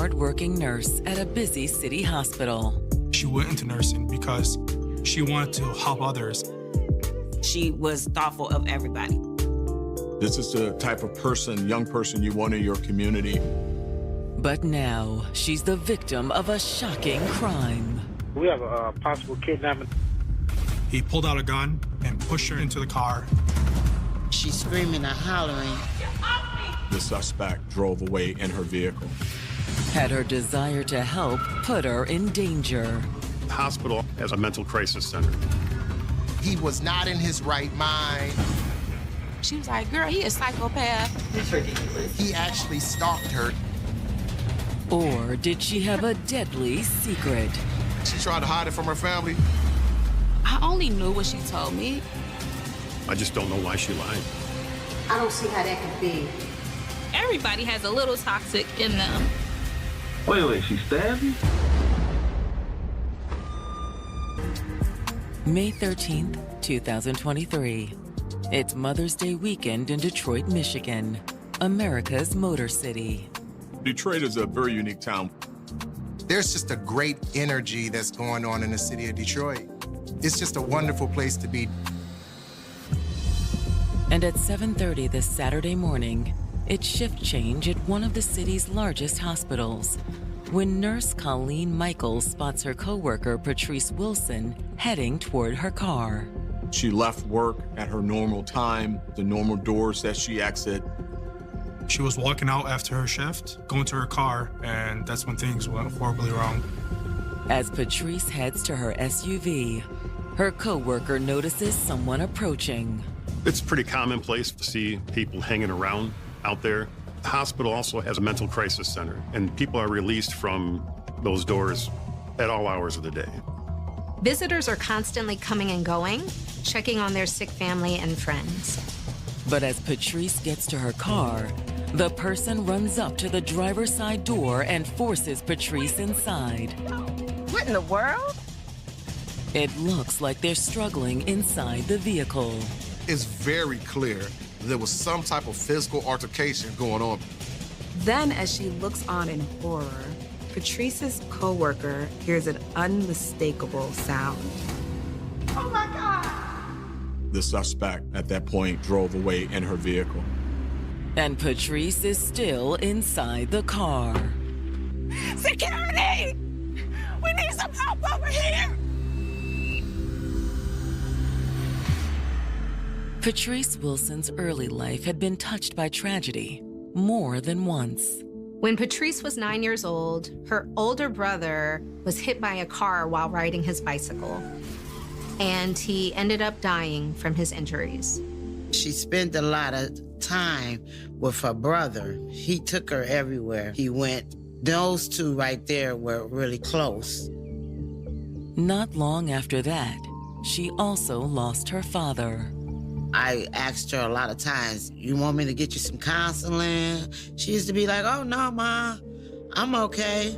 hard-working nurse at a busy city hospital. She went into nursing because she wanted to help others. She was thoughtful of everybody. This is the type of person, young person you want in your community. But now she's the victim of a shocking crime. We have a possible kidnapping. He pulled out a gun and pushed her into the car. She's screaming and hollering. The suspect drove away in her vehicle. Had her desire to help put her in danger. The hospital has a mental crisis center. He was not in his right mind. She was like, girl, he a psychopath. It's ridiculous. He actually stalked her. Or did she have a deadly secret? She tried to hide it from her family. I only knew what she told me. I just don't know why she lied. I don't see how that could be. Everybody has a little toxic in them. Wait, she stabbed you? May 13th, 2023. It's Mother's Day weekend in Detroit, Michigan, America's Motor City. Detroit is a very unique town. There's just a great energy that's going on in the city of Detroit. It's just a wonderful place to be. And at 7:30 this Saturday morning, it's shift change at one of the city's largest hospitals when nurse Colleen Michaels spots her coworker Patrice Wilson heading toward her car. She left work at her normal time, the normal doors that she exit. She was walking out after her shift, going to her car, and that's when things went horribly wrong. As Patrice heads to her SUV, her coworker notices someone approaching. It's pretty commonplace to see people hanging around out there. The hospital also has a mental crisis center, and people are released from those doors at all hours of the day. Visitors are constantly coming and going, checking on their sick family and friends. But as Patrice gets to her car, the person runs up to the driver's side door and forces Patrice inside. What in the world? It looks like they're struggling inside the vehicle. It's very clear there was some type of physical altercation going on. Then, as she looks on in horror, Patrice's coworker hears an unmistakable sound. Oh my God! The suspect at that point drove away in her vehicle. And Patrice is still inside the car. Security! We need some help over here! Patrice Wilson's early life had been touched by tragedy more than once. When Patrice was 9 years old, her older brother was hit by a car while riding his bicycle, and he ended up dying from his injuries. She spent a lot of time with her brother. He took her everywhere he went. Those two right there were really close. Not long after that, she also lost her father. I asked her a lot of times, you want me to get you some counseling? She used to be like, oh, no, Ma, I'm okay.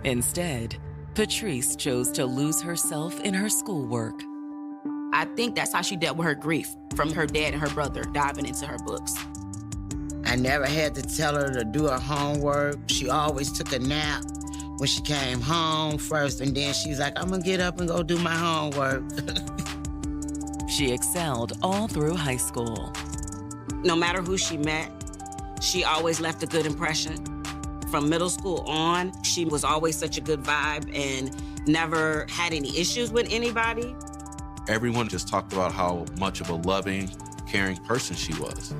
Instead, Patrice chose to lose herself in her schoolwork. I think that's how she dealt with her grief, from her dad and her brother diving into her books. I never had to tell her to do her homework. She always took a nap when she came home first, and then she's like, I'm gonna get up and go do my homework. She excelled all through high school. No matter who she met, she always left a good impression. From middle school on, she was always such a good vibe and never had any issues with anybody. Everyone just talked about how much of a loving, caring person she was.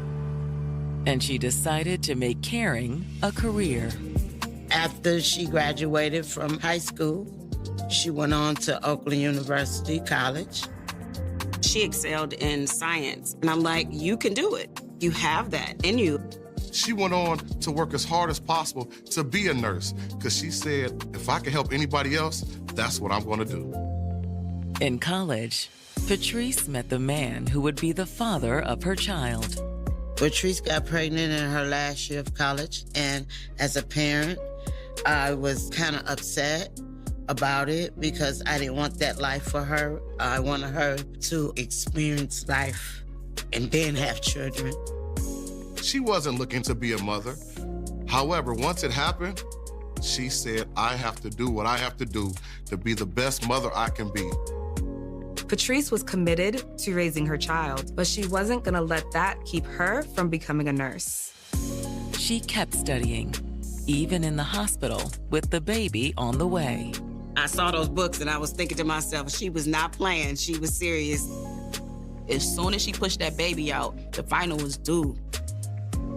And she decided to make caring a career. After she graduated from high school, she went on to Oakland University College. She excelled in science. And I'm like, you can do it. You have that in you. She went on to work as hard as possible to be a nurse, because she said, if I can help anybody else, that's what I'm going to do. In college, Patrice met the man who would be the father of her child. Patrice got pregnant in her last year of college, and as a parent, I was kind of upset about it because I didn't want that life for her. I wanted her to experience life and then have children. She wasn't looking to be a mother. However, once it happened, She said, I have to do what I have to do to be the best mother I can be. Patrice was committed to raising her child, but she wasn't gonna let that keep her from becoming a nurse. She kept studying, even in the hospital with the baby on the way. I saw those books and I was thinking to myself, she was not playing, she was serious. As soon as she pushed that baby out, the final was due.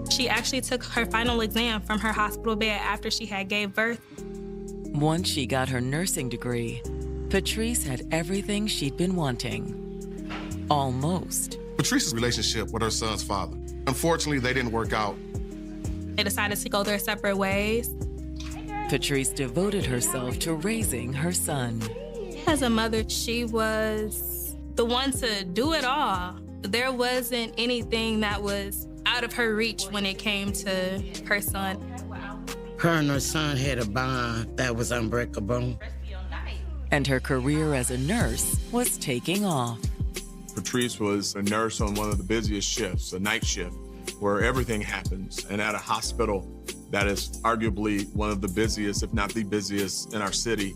She actually took her final exam from her hospital bed after she had gave birth. Once she got her nursing degree, Patrice had everything she'd been wanting. Almost. Patrice's relationship with her son's father, unfortunately, they didn't work out. They decided to go their separate ways. Patrice devoted herself to raising her son. As a mother, she was the one to do it all. There wasn't anything that was out of her reach when it came to her son. Her and her son had a bond that was unbreakable. And her career as a nurse was taking off. Patrice was a nurse on one of the busiest shifts, a night shift, where everything happens, and at a hospital that is arguably one of the busiest, if not the busiest, in our city.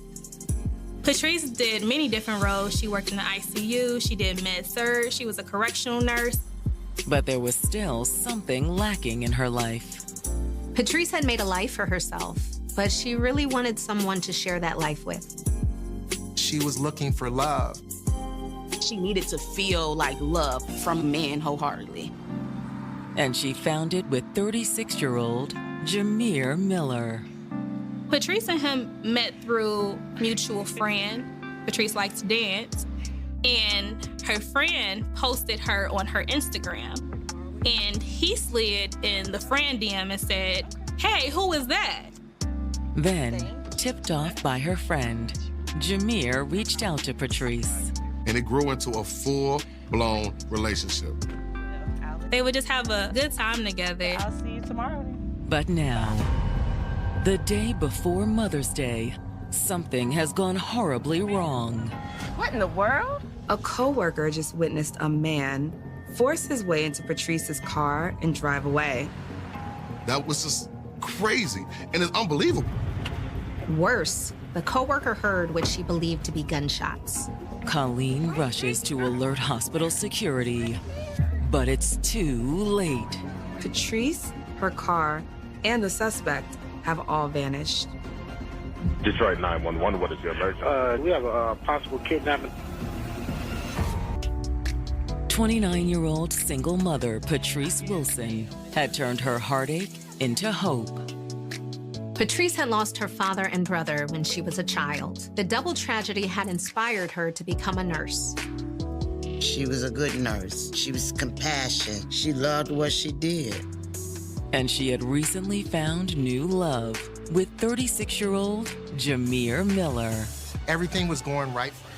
Patrice did many different roles. She worked in the ICU, she did med-surg, she was a correctional nurse. But there was still something lacking in her life. Patrice had made a life for herself, but she really wanted someone to share that life with. She was looking for love. She needed to feel like love from men wholeheartedly. And she found it with 36-year-old Jameer Miller. Patrice and him met through mutual friend. Patrice likes to dance. And her friend posted her on her Instagram. And he slid in the friend DM and said, "Hey, who is that?" Then, tipped off by her friend, Jameer reached out to Patrice. And it grew into a full-blown relationship. They would just have a good time together. I'll see you tomorrow. But now, the day before Mother's Day, something has gone horribly wrong. What in the world? A coworker just witnessed a man force his way into Patrice's car and drive away. That was just crazy, and it's unbelievable. Worse, the coworker heard what she believed to be gunshots. Colleen rushes to alert hospital security, but it's too late. Patrice, her car, and the suspect have all vanished. Detroit 911, what is your emergency? We have a possible kidnapping. 29-year-old single mother Patrice Wilson had turned her heartache into hope. Patrice had lost her father and brother when she was a child. The double tragedy had inspired her to become a nurse. She was a good nurse. She was compassionate. She loved what she did. And she had recently found new love with 36-year-old Jameer Miller. Everything was going right for her.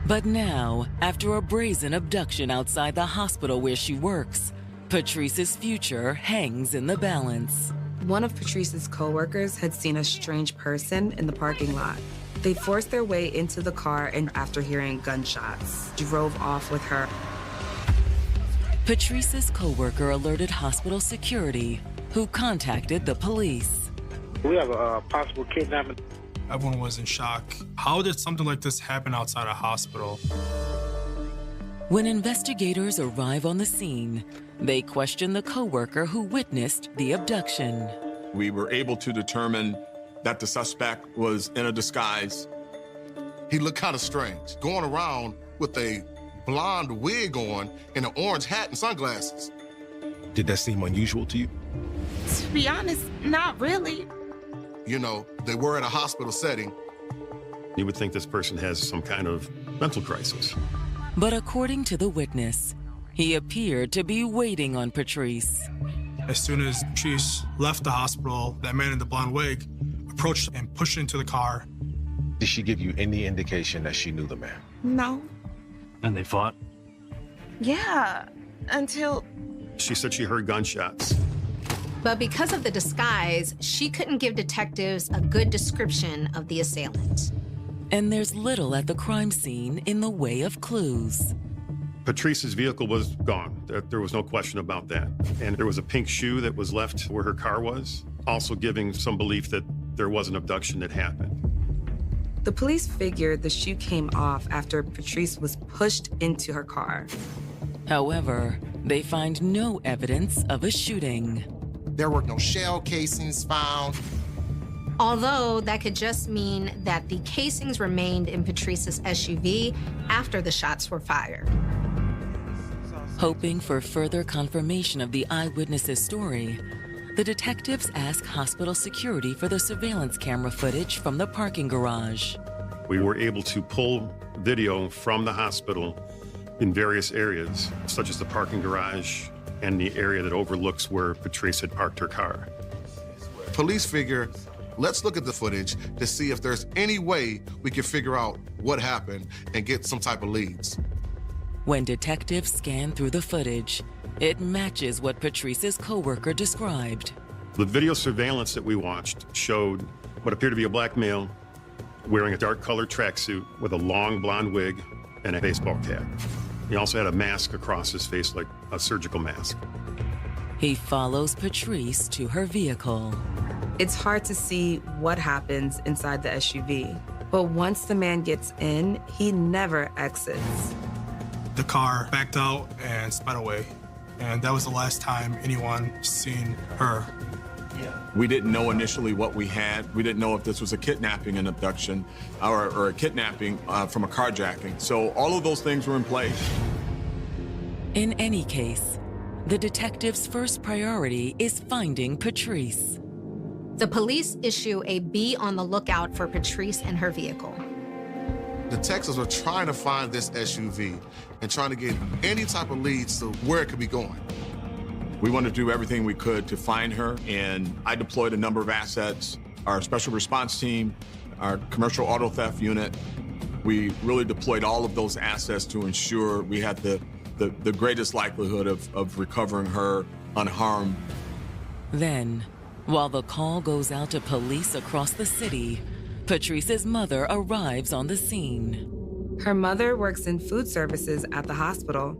But now, after a brazen abduction outside the hospital where she works, Patrice's future hangs in the balance. One of Patrice's coworkers had seen a strange person in the parking lot. They forced their way into the car and after hearing gunshots, drove off with her. Patrice's coworker alerted hospital security, who contacted the police. We have a possible kidnapping. Everyone was in shock. How did something like this happen outside a hospital? When investigators arrive on the scene, they question the coworker who witnessed the abduction. We were able to determine that the suspect was in a disguise. He looked kind of strange, going around with a blonde wig on and an orange hat and sunglasses. Did that seem unusual to you? To be honest, not really. You know, they were in a hospital setting. You would think this person has some kind of mental crisis. But according to the witness, he appeared to be waiting on Patrice. As soon as Patrice left the hospital, that man in the blonde wig approached and pushed into the car. Did she give you any indication that she knew the man? No. And they fought? Yeah, until... She said she heard gunshots. But because of the disguise, she couldn't give detectives a good description of the assailant. And there's little at the crime scene in the way of clues. Patrice's vehicle was gone. There was no question about that. And there was a pink shoe that was left where her car was, also giving some belief that there was an abduction that happened. The police figured the shoe came off after Patrice was pushed into her car. However, they find no evidence of a shooting. There were no shell casings found. Although that could just mean that the casings remained in Patrice's SUV after the shots were fired. Hoping for further confirmation of the eyewitness's story, the detectives ask hospital security for the surveillance camera footage from the parking garage. We were able to pull video from the hospital in various areas, such as the parking garage and the area that overlooks where Patrice had parked her car. Police figure, let's look at the footage to see if there's any way we can figure out what happened and get some type of leads. When detectives scan through the footage, it matches what Patrice's coworker described. The video surveillance that we watched showed what appeared to be a black male wearing a dark-colored tracksuit with a long blonde wig and a baseball cap. He also had a mask across his face, like a surgical mask. He follows Patrice to her vehicle. It's hard to see what happens inside the SUV, but once the man gets in, he never exits. The car backed out and sped away, and that was the last time anyone seen her. We didn't know initially what we had. We didn't know if this was a kidnapping and abduction or a kidnapping from a carjacking. So all of those things were in place. In any case, the detective's first priority is finding Patrice. The police issue a be on the lookout for Patrice and her vehicle. Detectives were trying to find this SUV and trying to get any type of leads to where it could be going. We wanted to do everything we could to find her, and I deployed a number of assets, our special response team, our commercial auto theft unit. We really deployed all of those assets to ensure we had the greatest likelihood of recovering her unharmed. Then, while the call goes out to police across the city, Patrice's mother arrives on the scene. Her mother works in food services at the hospital.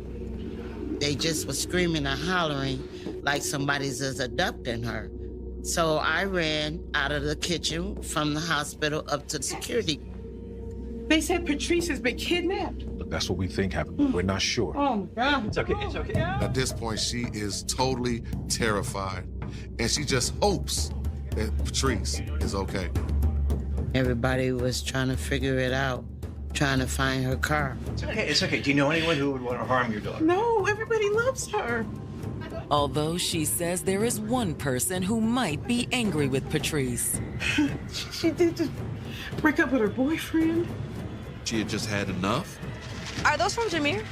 They just were screaming and hollering like somebody's just abducting her. So I ran out of the kitchen from the hospital up to security. They said Patrice has been kidnapped. Look, that's what we think happened. We're not sure. Oh, God. It's okay, it's okay. At this point, she is totally terrified, and she just hopes that Patrice is okay. Everybody was trying to figure it out, trying to find her car. It's okay, it's okay. Do you know anyone who would want to harm your daughter? No, everybody loves her. Although she says there is one person who might be angry with Patrice. She did just break up with her boyfriend. She had just had enough. Are those from Jameer?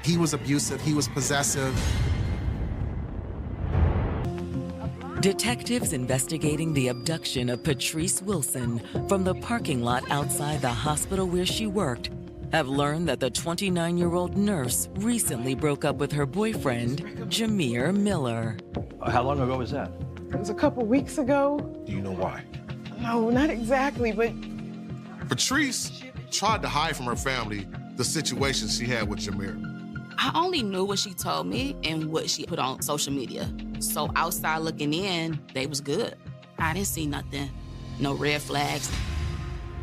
He was abusive, he was possessive. Detectives investigating the abduction of Patrice Wilson from the parking lot outside the hospital where she worked have learned that the 29-year-old nurse recently broke up with her boyfriend, Jameer Miller. How long ago was that? It was a couple weeks ago. Do you know why? No, not exactly, but Patrice tried to hide from her family the situation she had with Jameer. I only knew what she told me and what she put on social media. So outside looking in, they was good. I didn't see nothing, no red flags.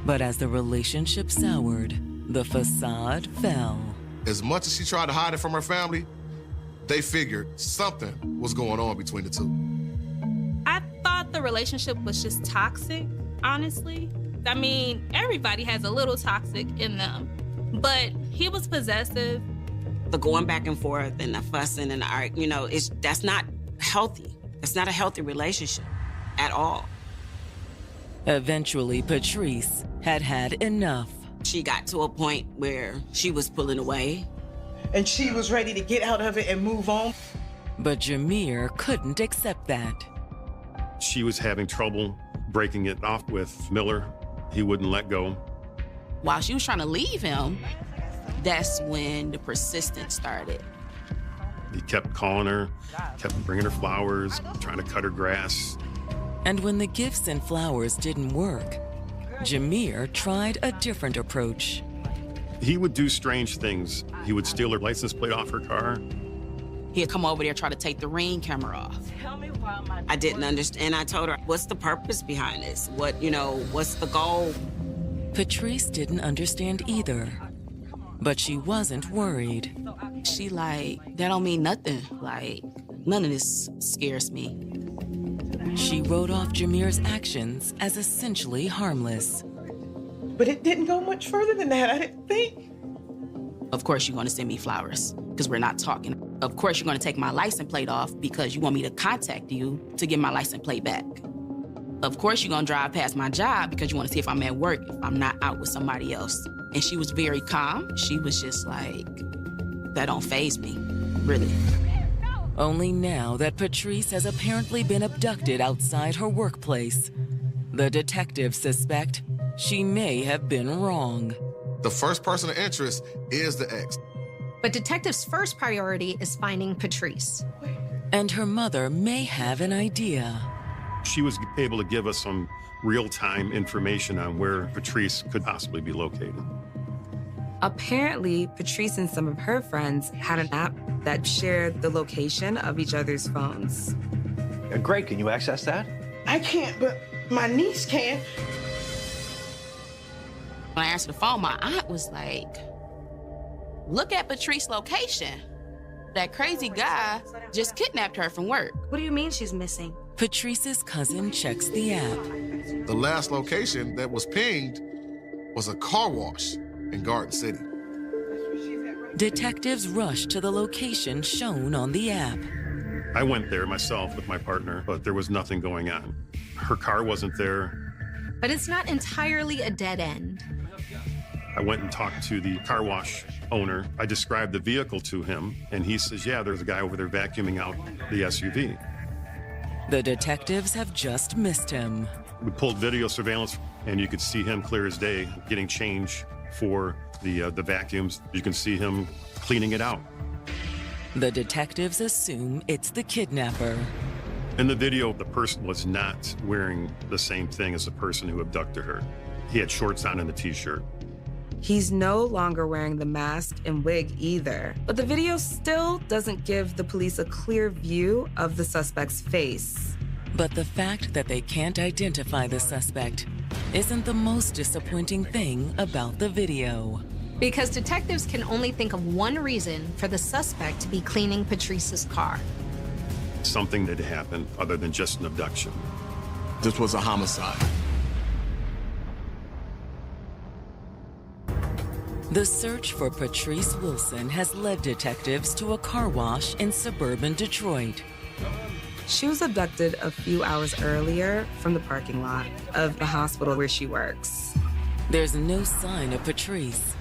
But as the relationship soured, the facade fell. As much as she tried to hide it from her family, they figured something was going on between the two. I thought the relationship was just toxic, honestly. I mean, everybody has a little toxic in them, but he was possessive. The going back and forth and the fussing and the arguing, that's not healthy. It's not a healthy relationship at all. Eventually, Patrice had had enough. She got to a point where she was pulling away. and she was ready to get out of it and move on. But Jameer couldn't accept that. She was having trouble breaking it off with Miller. He wouldn't let go. While she was trying to leave him, that's when the persistence started. He kept calling her, kept bringing her flowers, trying to cut her grass. And when the gifts and flowers didn't work, Jameer tried a different approach. He would do strange things. He would steal her license plate off her car. He'd come over there, try to take the Ring camera off. I didn't understand. I told her, what's the purpose behind this? What's the goal? Patrice didn't understand either, but she wasn't worried. She that don't mean nothing. None of this scares me. She wrote off Jameer's actions as essentially harmless. But it didn't go much further than that, I didn't think. Of course you're gonna send me flowers, because we're not talking. Of course you're gonna take my license plate off because you want me to contact you to get my license plate back. Of course you're gonna drive past my job because you wanna see if I'm at work, if I'm not out with somebody else. And she was very calm. She was just that don't faze me, really. Only now that Patrice has apparently been abducted outside her workplace, the detectives suspect she may have been wrong. The first person of interest is the ex. But detectives' first priority is finding Patrice. And her mother may have an idea. She was able to give us some real-time information on where Patrice could possibly be located. Apparently, Patrice and some of her friends had an app that shared the location of each other's phones. Great, can you access that? I can't, but my niece can. When I answered the phone, my aunt was look at Patrice's location. That crazy guy just kidnapped her from work. What do you mean she's missing? Patrice's cousin checks the app. The last location that was pinged was a car wash in Garden City. Detectives rush to the location shown on the app. I went there myself with my partner, but there was nothing going on. Her car wasn't there. But it's not entirely a dead end. I went and talked to the car wash owner. I described the vehicle to him, and he says, yeah, there's a guy over there vacuuming out the SUV. The detectives have just missed him. We pulled video surveillance, and you could see him clear as day getting change for the vacuums. You can see him cleaning it out. The detectives assume it's the kidnapper. In the video, the person was not wearing the same thing as the person who abducted her. He had shorts on and a t-shirt. He's no longer wearing the mask and wig either. But the video still doesn't give the police a clear view of the suspect's face. But the fact that they can't identify the suspect isn't the most disappointing thing about the video. Because detectives can only think of one reason for the suspect to be cleaning Patrice's car. Something that happened other than just an abduction. This was a homicide. The search for Patrice Wilson has led detectives to a car wash in suburban Detroit. She was abducted a few hours earlier from the parking lot of the hospital where she works. There's no sign of Patrice,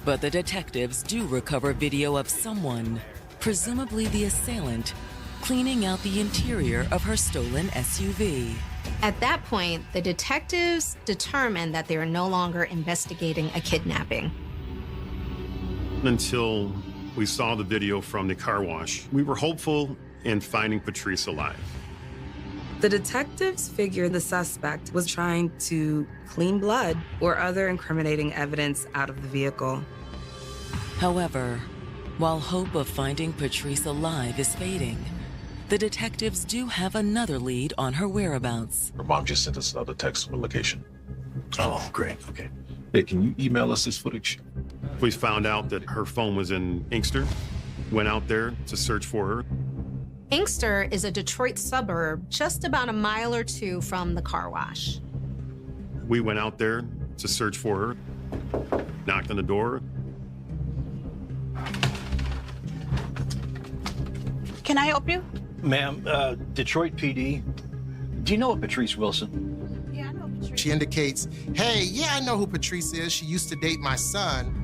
but the detectives do recover video of someone, presumably the assailant, cleaning out the interior of her stolen SUV. At that point, the detectives determine that they are no longer investigating a kidnapping. Until we saw the video from the car wash, we were hopeful in finding Patrice alive. The detectives figured the suspect was trying to clean blood or other incriminating evidence out of the vehicle. However, while hope of finding Patrice alive is fading, the detectives do have another lead on her whereabouts. Her mom just sent us another text with location. Oh, great. Okay. Hey, can you email us this footage? We found out that her phone was in Inkster, went out there to search for her. Inkster is a Detroit suburb just about a mile or two from the car wash. We went out there to search for her, knocked on the door. Can I help you? Ma'am, Detroit PD, do you know a Patrice Wilson? Yeah, I know Patrice. She indicates, hey, yeah, I know who Patrice is. She used to date my son.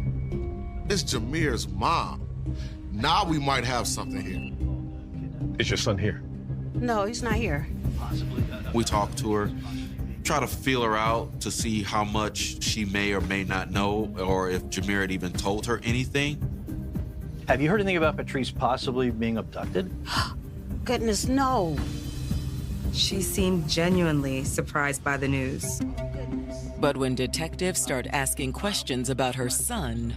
It's Jameer's mom. Now we might have something here. Is your son here? No, he's not here. We talked to her, try to feel her out to see how much she may or may not know, or if Jameer had even told her anything. Have you heard anything about Patrice possibly being abducted? Goodness, no. She seemed genuinely surprised by the news. But when detectives start asking questions about her son,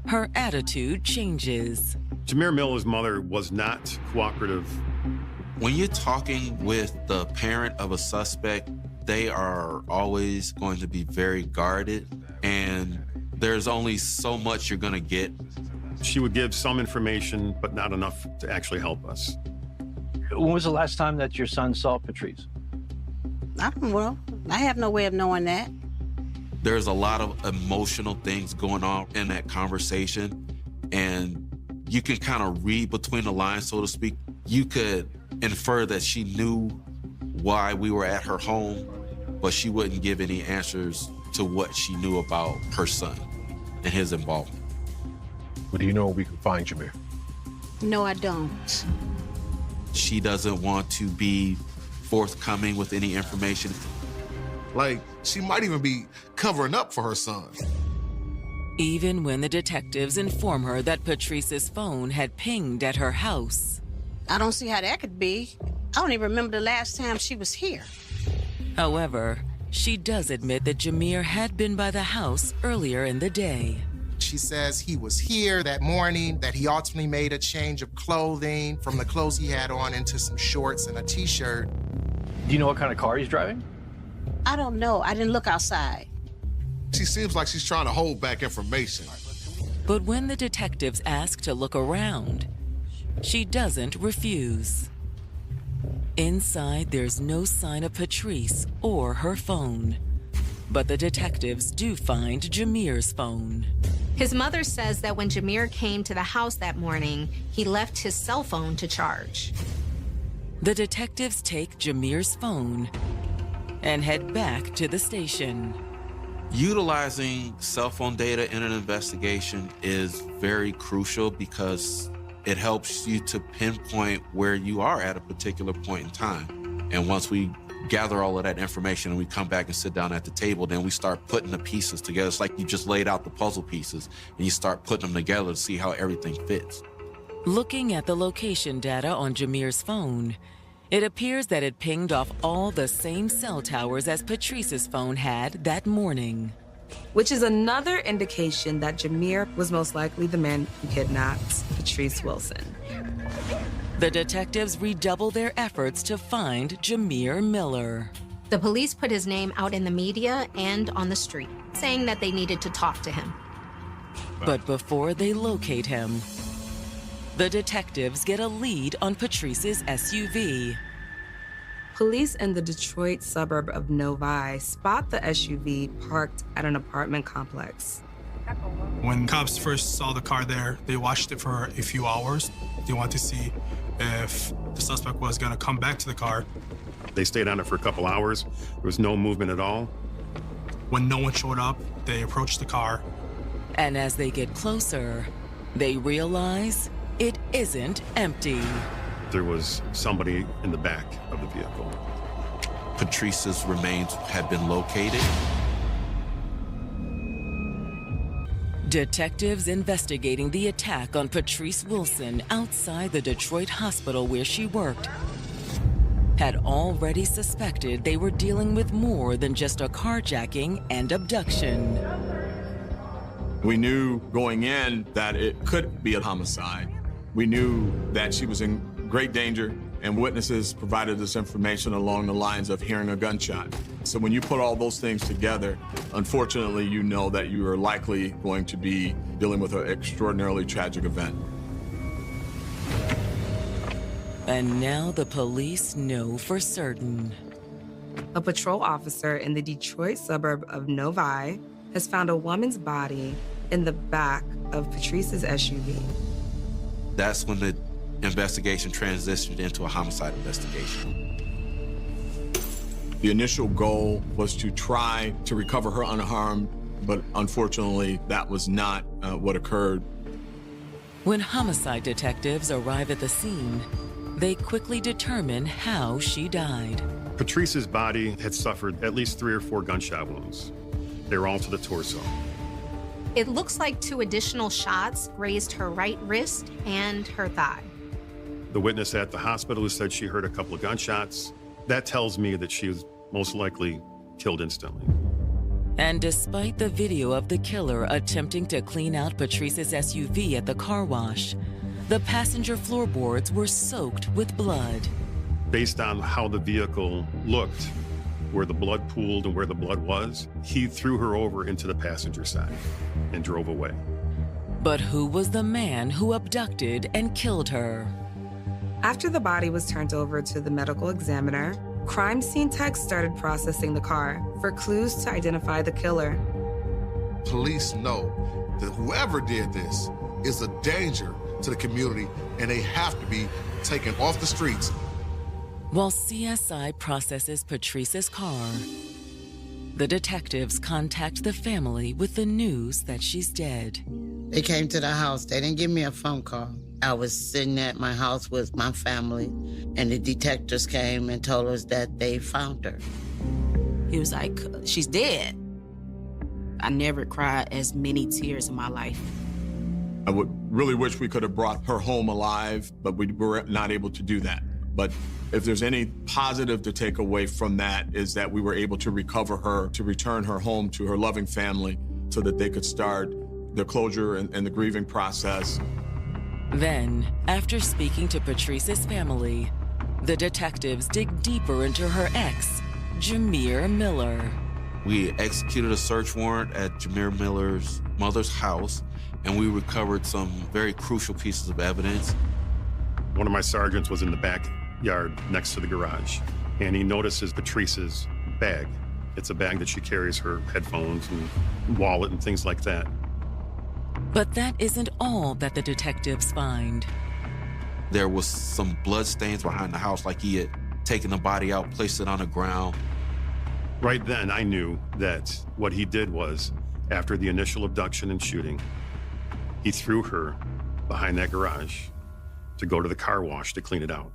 her attitude changes. Jameer Miller's mother was not cooperative. When you're talking with the parent of a suspect, they are always going to be very guarded, and there's only so much you're going to get. She would give some information, but not enough to actually help us. When was the last time that your son saw Patrice? Well, I have no way of knowing that. There's a lot of emotional things going on in that conversation, and you can kind of read between the lines, so to speak. You could infer that she knew why we were at her home, but she wouldn't give any answers to what she knew about her son and his involvement. But do you know where we can find Jameer? No, I don't. She doesn't want to be forthcoming with any information. Like, she might even be covering up for her son. Even when the detectives inform her that Patrice's phone had pinged at her house. I don't see how that could be. I don't even remember the last time she was here. However, she does admit that Jameer had been by the house earlier in the day. She says he was here that morning, that he ultimately made a change of clothing from the clothes he had on into some shorts and a t-shirt. Do you know what kind of car he's driving? I don't know. I didn't look outside. She seems like she's trying to hold back information. But when the detectives ask to look around, she doesn't refuse. Inside, there's no sign of Patrice or her phone. But the detectives do find Jameer's phone. His mother says that when Jameer came to the house that morning, he left his cell phone to charge. The detectives take Jameer's phone and head back to the station. Utilizing cell phone data in an investigation is very crucial because it helps you to pinpoint where you are at a particular point in time. And once we gather all of that information and we come back and sit down at the table, then we start putting the pieces together. It's like you just laid out the puzzle pieces and you start putting them together to see how everything fits. Looking at the location data on Jameer's phone, it appears that it pinged off all the same cell towers as Patrice's phone had that morning. Which is another indication that Jameer was most likely the man who kidnapped Patrice Wilson. The detectives redouble their efforts to find Jameer Miller. The police put his name out in the media and on the street, saying that they needed to talk to him. But before they locate him, the detectives get a lead on Patrice's SUV. Police in the Detroit suburb of Novi spot the SUV parked at an apartment complex. When cops first saw the car there, they watched it for a few hours. They wanted to see if the suspect was going to come back to the car. They stayed on it for a couple hours. There was no movement at all. When no one showed up, they approached the car. And as they get closer, they realize it isn't empty. There was somebody in the back of the vehicle. Patrice's remains had been located. Detectives investigating the attack on Patrice Wilson outside the Detroit hospital where she worked had already suspected they were dealing with more than just a carjacking and abduction. We knew going in that it could be a homicide. We knew that she was in great danger, and witnesses provided us information along the lines of hearing a gunshot. So when you put all those things together, unfortunately, you know that you are likely going to be dealing with an extraordinarily tragic event. And now the police know for certain. A patrol officer in the Detroit suburb of Novi has found a woman's body in the back of Patrice's SUV. That's when the investigation transitioned into a homicide investigation. The initial goal was to try to recover her unharmed, but unfortunately, that was not what occurred. When homicide detectives arrive at the scene, they quickly determine how she died. Patrice's body had suffered at least 3 or 4 gunshot wounds. They were all to the torso. It looks like 2 additional shots grazed her right wrist and her thigh. The witness at the hospital who said she heard a couple of gunshots, that tells me that she was most likely killed instantly. And despite the video of the killer attempting to clean out Patrice's SUV at the car wash, The passenger floorboards were soaked with blood. Based on how the vehicle looked, where the blood pooled and where the blood was, he threw her over into the passenger side and drove away. But who was the man who abducted and killed her? After the body was turned over to the medical examiner, crime scene techs started processing the car for clues to identify the killer. Police know that whoever did this is a danger to the community, and they have to be taken off the streets. While CSI processes Patrice's car, the detectives contact the family with the news that she's dead. They came to the house. They didn't give me a phone call. I was sitting at my house with my family, and the detectives came and told us that they found her. He was like, she's dead. I never cried as many tears in my life. I would really wish we could have brought her home alive, but we were not able to do that. But if there's any positive to take away from that is that we were able to recover her, to return her home to her loving family so that they could start the closure and the grieving process. Then, after speaking to Patrice's family, the detectives dig deeper into her ex, Jameer Miller. We executed a search warrant at Jameer Miller's mother's house, and we recovered some very crucial pieces of evidence. One of my sergeants was in the backyard next to the garage, and he notices Patrice's bag. It's a bag that she carries her headphones and wallet and things like that. But that isn't all that the detectives find. There was some blood stains behind the house, like he had taken the body out, placed it on the ground. Right then, I knew that what he did was, after the initial abduction and shooting, he threw her behind that garage to go to the car wash to clean it out.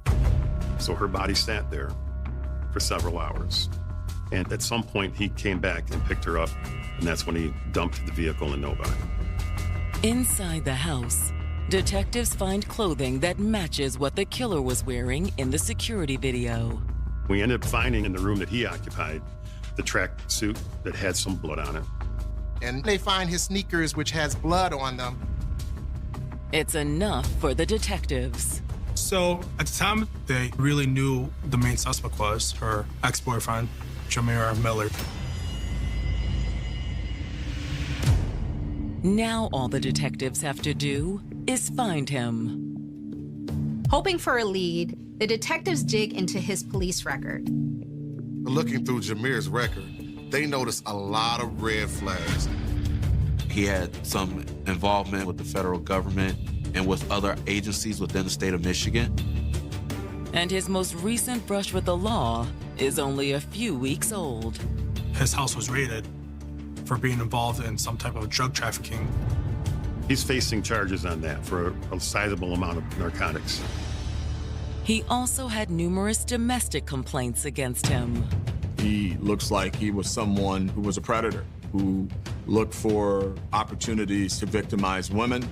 So her body sat there for several hours. And at some point, he came back and picked her up, and that's when he dumped the vehicle in Novi. Inside the house, detectives find clothing that matches what the killer was wearing in the security video. We ended up finding in the room that he occupied the track suit that had some blood on it. And they find his sneakers, which has blood on them. It's enough for the detectives. So at the time, they really knew the main suspect was her ex-boyfriend, Jameer Miller. Now all the detectives have to do is find him. Hoping for a lead, the detectives dig into his police record. Looking through Jameer's record, they notice a lot of red flags. He had some involvement with the federal government and with other agencies within the state of Michigan. And his most recent brush with the law is only a few weeks old. His house was raided for being involved in some type of drug trafficking. He's facing charges on that for a sizable amount of narcotics. He also had numerous domestic complaints against him. He looks like he was someone who was a predator, who looked for opportunities to victimize women.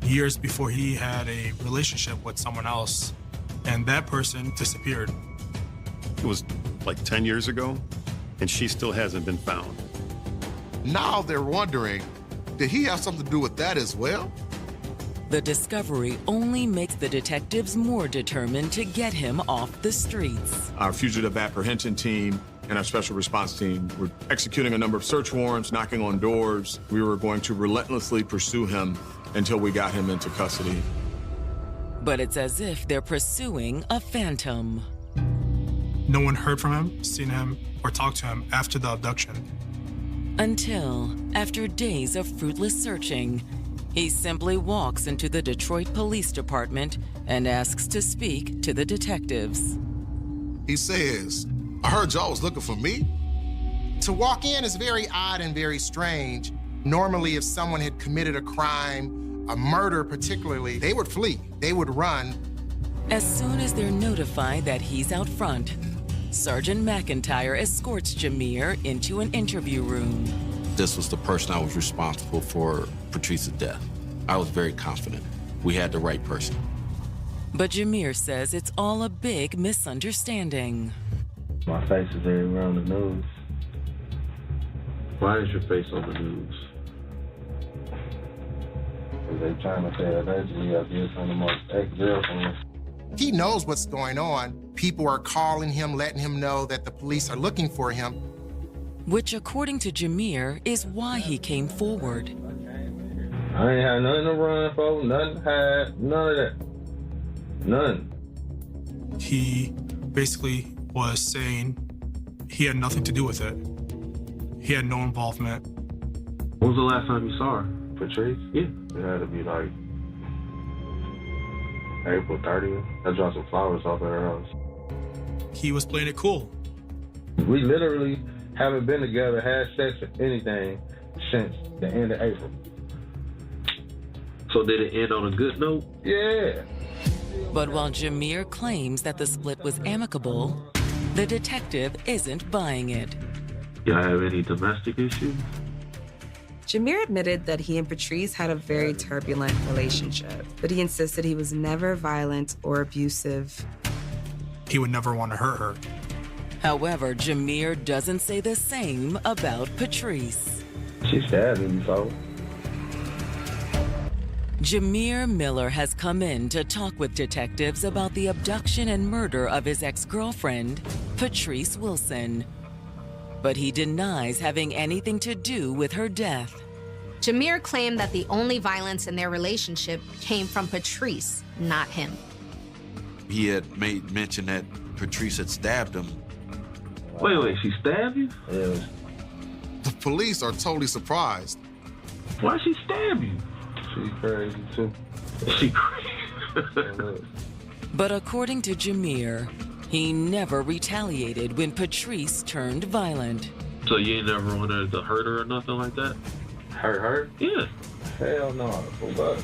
Years before, he had a relationship with someone else, and that person disappeared. It was like 10 years ago, and she still hasn't been found. Now they're wondering, did he have something to do with that as well? The discovery only makes the detectives more determined to get him off the streets. Our fugitive apprehension team and our special response team were executing a number of search warrants, knocking on doors. We were going to relentlessly pursue him until we got him into custody. But it's as if they're pursuing a phantom. No one heard from him, seen him, or talked to him after the abduction. Until, after days of fruitless searching, he simply walks into the Detroit Police Department and asks to speak to the detectives. He says, I heard y'all was looking for me. To walk in is very odd and very strange. Normally, if someone had committed a crime, a murder particularly, they would flee, they would run. As soon as they're notified that he's out front, Sergeant McIntyre escorts Jameer into an interview room. This was the person I was responsible for Patrice's death. I was very confident we had the right person. But Jameer says it's all a big misunderstanding. My face is everywhere on the news. Why is your face on the news? They trying to say allegedly I did something to my ex-girlfriend. He knows what's going on. People are calling him, letting him know that the police are looking for him. Which, according to Jameer, is why he came forward. I ain't had nothing to run for, nothing to hide, none of that. None. He basically was saying he had nothing to do with it. He had no involvement. When was the last time you saw her? Patrice? Yeah. It had to be like April 30th. I dropped some flowers off at her house. He was playing it cool. We literally haven't been together, had sex or anything since the end of April. So did it end on a good note? Yeah. But while Jameer claims that the split was amicable, the detective isn't buying it. Y'all have any domestic issues? Jameer admitted that he and Patrice had a very turbulent relationship, but he insisted he was never violent or abusive. He would never want to hurt her. However, Jameer doesn't say the same about Patrice. She stabbed me before. Jameer Miller has come in to talk with detectives about the abduction and murder of his ex-girlfriend, Patrice Wilson. But he denies having anything to do with her death. Jameer claimed that the only violence in their relationship came from Patrice, not him. He had made mention that Patrice had stabbed him. Wait, she stabbed you? Yeah. The police are totally surprised. Why'd she stab you? She's crazy too. She crazy. But according to Jameer, he never retaliated when Patrice turned violent. So you ain't never wanted to hurt her or nothing like that? Hurt her? Yeah. Hell no. What?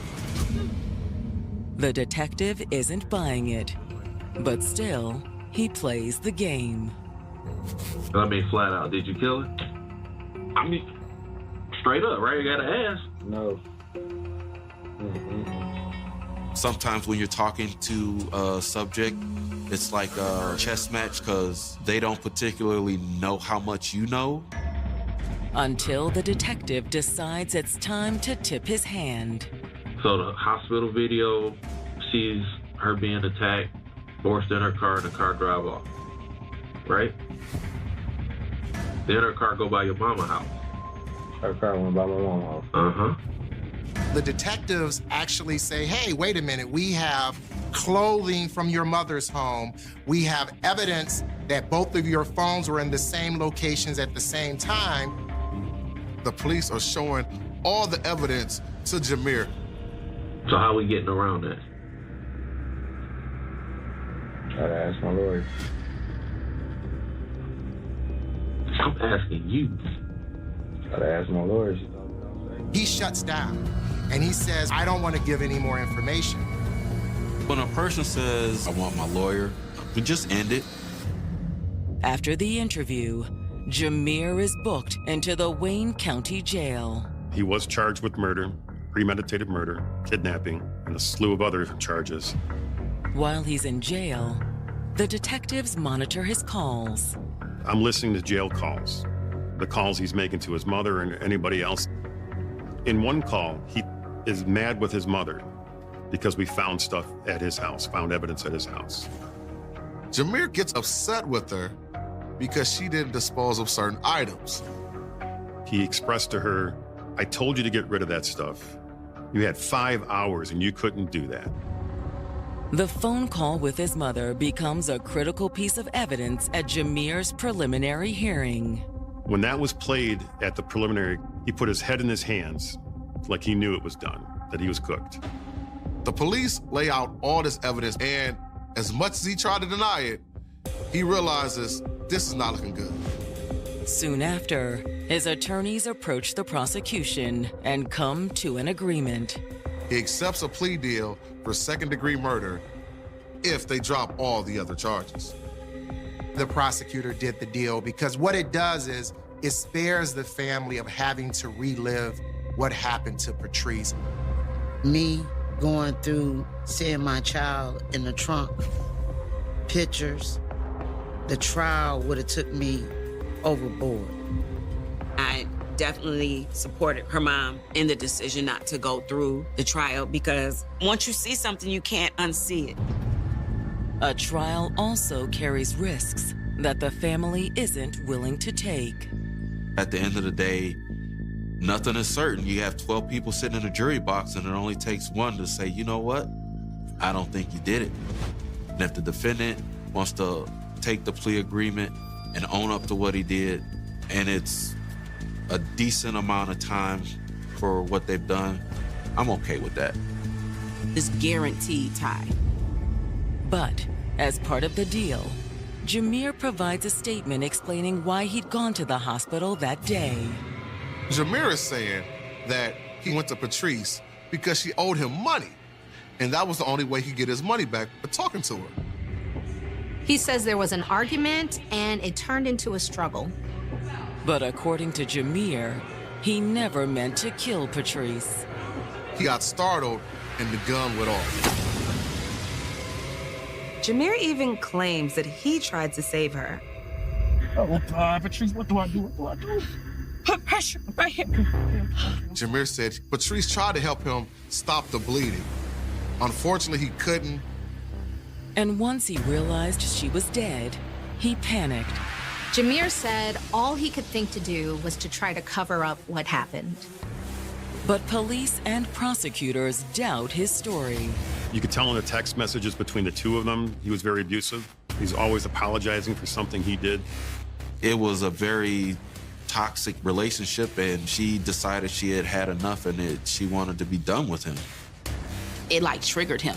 The detective isn't buying it, but still, he plays the game. I mean, flat out, did you kill her? I mean, straight up, right? You gotta ask. No. Sometimes when you're talking to a subject, it's like a chess match because they don't particularly know how much you know. Until the detective decides it's time to tip his hand. So the hospital video sees her being attacked, forced in her car, and the car drive off, right? Then her car go by your mama's house. Her car went by my mama's house. Uh-huh. The detectives actually say, hey, wait a minute, we have clothing from your mother's home. We have evidence that both of your phones were in the same locations at the same time. The police are showing all the evidence to Jameer. So how are we getting around that? Gotta ask my lawyer. I'm asking you. Gotta ask my lawyer. He shuts down and he says, I don't want to give any more information. When a person says, I want my lawyer, we just end it. After the interview, Jameer is booked into the Wayne County Jail. He was charged with murder, premeditated murder, kidnapping, and a slew of other charges. While he's in jail, the detectives monitor his calls. I'm listening to jail calls, the calls he's making to his mother and anybody else. In one call, he is mad with his mother because we found stuff at his house, found evidence at his house. Jameer gets upset with her because she didn't dispose of certain items. He expressed to her, I told you to get rid of that stuff. You had 5 hours and you couldn't do that. The phone call with his mother becomes a critical piece of evidence at Jameer's preliminary hearing. When that was played at the preliminary, he put his head in his hands like he knew it was done, that he was cooked. The police lay out all this evidence, and as much as he tried to deny it, he realizes this is not looking good. Soon after, his attorneys approach the prosecution and come to an agreement. He accepts a plea deal for second-degree murder if they drop all the other charges. The prosecutor did the deal because what it does is it spares the family of having to relive what happened to Patrice. Me going through seeing my child in the trunk, pictures, the trial would have took me overboard. I definitely supported her mom in the decision not to go through the trial because once you see something, you can't unsee it. A trial also carries risks that the family isn't willing to take. At the end of the day, nothing is certain. You have 12 people sitting in a jury box and it only takes one to say, you know what? I don't think you did it. And if the defendant wants to take the plea agreement and own up to what he did, and it's a decent amount of time for what they've done, I'm okay with that. It's guaranteed time. But as part of the deal, Jameer provides a statement explaining why he'd gone to the hospital that day. Jameer is saying that he went to Patrice because she owed him money, and that was the only way he could get his money back by talking to her. He says there was an argument and it turned into a struggle. But according to Jameer, he never meant to kill Patrice. He got startled and the gun went off. Jameer even claims that he tried to save her. Oh, God, Patrice, what do I do? What do I do? Put pressure right here. Jameer said Patrice tried to help him stop the bleeding. Unfortunately, he couldn't. And once he realized she was dead, he panicked. Jameer said all he could think to do was to try to cover up what happened. But police and prosecutors doubt his story. You could tell in the text messages between the two of them, he was very abusive. He's always apologizing for something he did. It was a very toxic relationship, and she decided she had had enough and she wanted to be done with him. It like triggered him.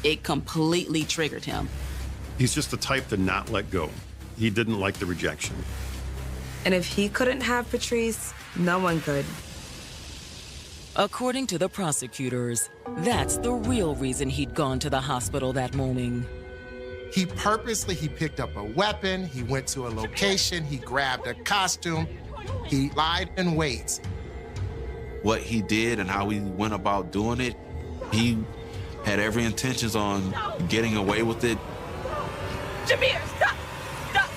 It completely triggered him. He's just the type to not let go. He didn't like the rejection. And if he couldn't have Patrice, no one could. According to the prosecutors, that's the real reason he'd gone to the hospital that morning. He purposely picked up a weapon, he went to a location, he grabbed a costume, he lied in wait. What he did and how he went about doing it, he had every intentions on getting away with it. Jameer, stop! Stop!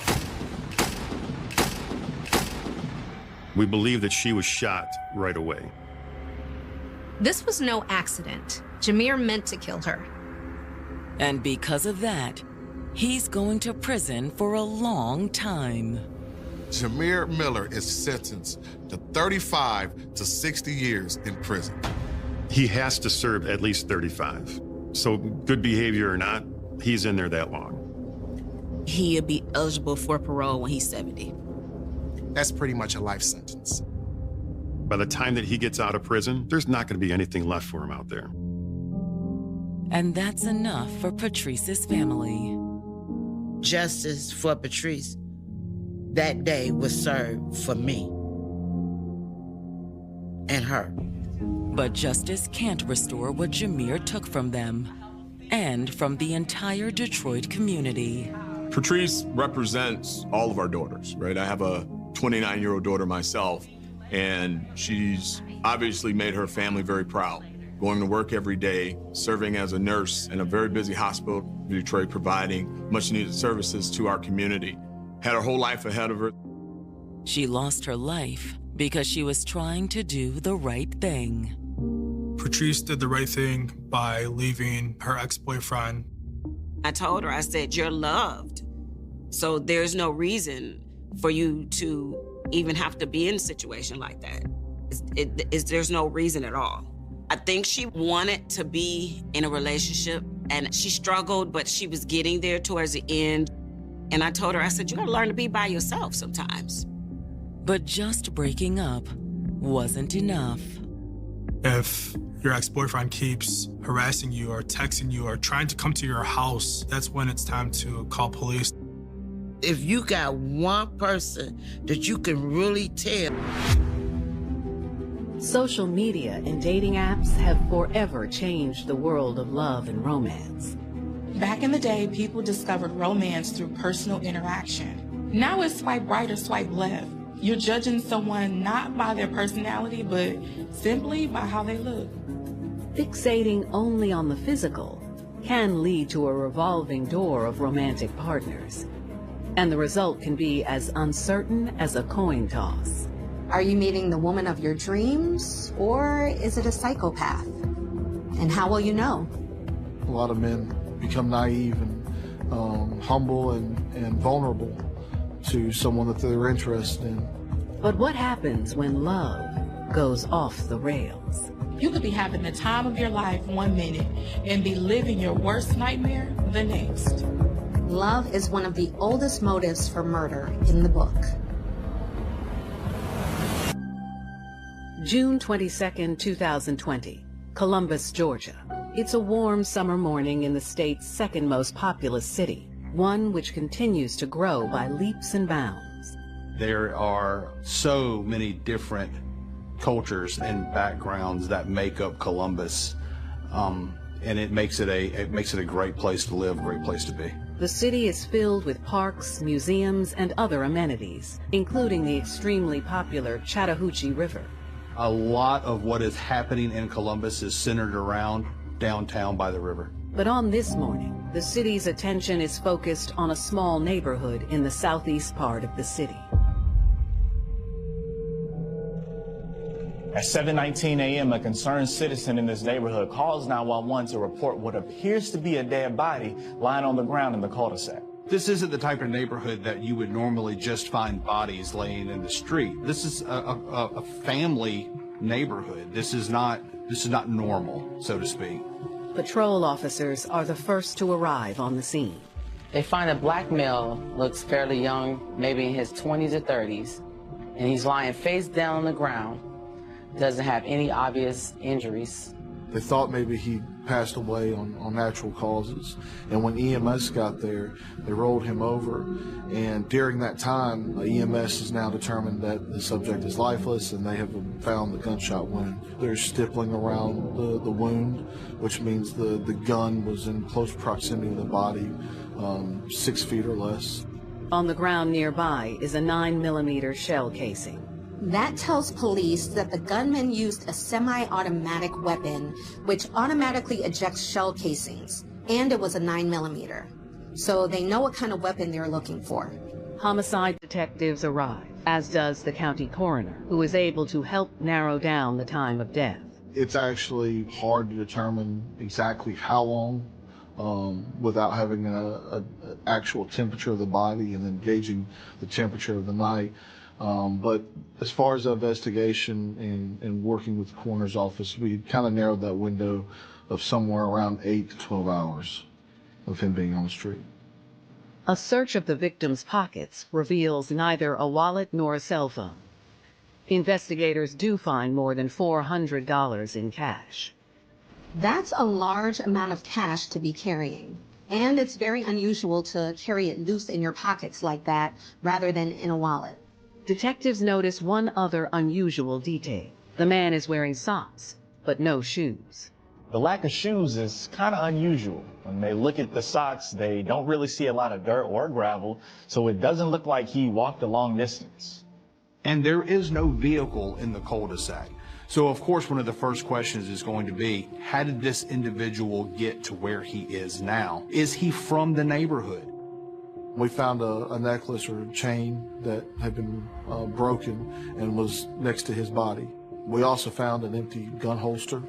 We believe that she was shot right away. This was no accident. Jameer meant to kill her. And because of that, he's going to prison for a long time. Jameer Miller is sentenced to 35 to 60 years in prison. He has to serve at least 35. So good behavior or not, he's in there that long. He'll be eligible for parole when he's 70. That's pretty much a life sentence. By the time that he gets out of prison, there's not going to be anything left for him out there. And that's enough for Patrice's family. Justice for Patrice that day was served for me and her. But justice can't restore what Jameer took from them and from the entire Detroit community. Patrice represents all of our daughters, right? I have a 29-year-old daughter myself, and she's obviously made her family very proud. Going to work every day, serving as a nurse in a very busy hospital in Detroit, providing much-needed services to our community. Had her whole life ahead of her. She lost her life because she was trying to do the right thing. Patrice did the right thing by leaving her ex-boyfriend. I told her, I said, you're loved. So there's no reason for you to even have to be in a situation like that. There's no reason at all. I think she wanted to be in a relationship and she struggled, but she was getting there towards the end. And I told her, I said, you gotta learn to be by yourself sometimes. But just breaking up wasn't enough. If your ex-boyfriend keeps harassing you or texting you or trying to come to your house, that's when it's time to call police. If you got one person that you can really tell. Social media and dating apps have forever changed the world of love and romance. Back in the day, people discovered romance through personal interaction. Now it's swipe right or swipe left. You're judging someone not by their personality, but simply by how they look. Fixating only on the physical can lead to a revolving door of romantic partners, and the result can be as uncertain as a coin toss. Are you meeting the woman of your dreams, or is it a psychopath? And how will you know? A lot of men become naive and humble and vulnerable to someone that they're interested in. But what happens when love goes off the rails? You could be having the time of your life one minute and be living your worst nightmare the next. Love is one of the oldest motives for murder in the book. June 22, 2020, Columbus, Georgia. It's a warm summer morning in the state's second most populous city, one which continues to grow by leaps and bounds. There are so many different cultures and backgrounds that make up Columbus, and it makes it a great place to live, great place to be. The city is filled with parks, museums, and other amenities, including the extremely popular Chattahoochee River. A lot of what is happening in Columbus is centered around downtown by the river. But on this morning, the city's attention is focused on a small neighborhood in the southeast part of the city. At 7:19 a.m., a concerned citizen in this neighborhood calls 911 to report what appears to be a dead body lying on the ground in the cul-de-sac. This isn't the type of neighborhood that you would normally just find bodies laying in the street. This is a family neighborhood. This is not normal, so to speak. Patrol officers are the first to arrive on the scene. They find a black male, looks fairly young, maybe in his 20s or 30s, and he's lying face down on the ground. Doesn't have any obvious injuries. They thought maybe he passed away on natural causes. And when EMS got there, they rolled him over. And during that time, EMS has now determined that the subject is lifeless, and they have found the gunshot wound. There's stippling around the wound, which means the gun was in close proximity to the body, 6 feet or less. On the ground nearby is a 9mm shell casing. That tells police that the gunman used a semi-automatic weapon which automatically ejects shell casings, and it was a 9mm. So they know what kind of weapon they're looking for. Homicide detectives arrive, as does the county coroner, who is able to help narrow down the time of death. It's actually hard to determine exactly how long without having an actual temperature of the body and then gauging the temperature of the night. But as far as the investigation and working with the coroner's office, we kind of narrowed that window of somewhere around 8 to 12 hours of him being on the street. A search of the victim's pockets reveals neither a wallet nor a cell phone. Investigators do find more than $400 in cash. That's a large amount of cash to be carrying. And it's very unusual to carry it loose in your pockets like that rather than in a wallet. Detectives notice one other unusual detail. The man is wearing socks, but no shoes. The lack of shoes is kind of unusual. When they look at the socks, they don't really see a lot of dirt or gravel, so it doesn't look like he walked a long distance. And there is no vehicle in the cul-de-sac. So of course one of the first questions is going to be, how did this individual get to where he is now? Is he from the neighborhood? We found a necklace or a chain that had been broken and was next to his body. We also found an empty gun holster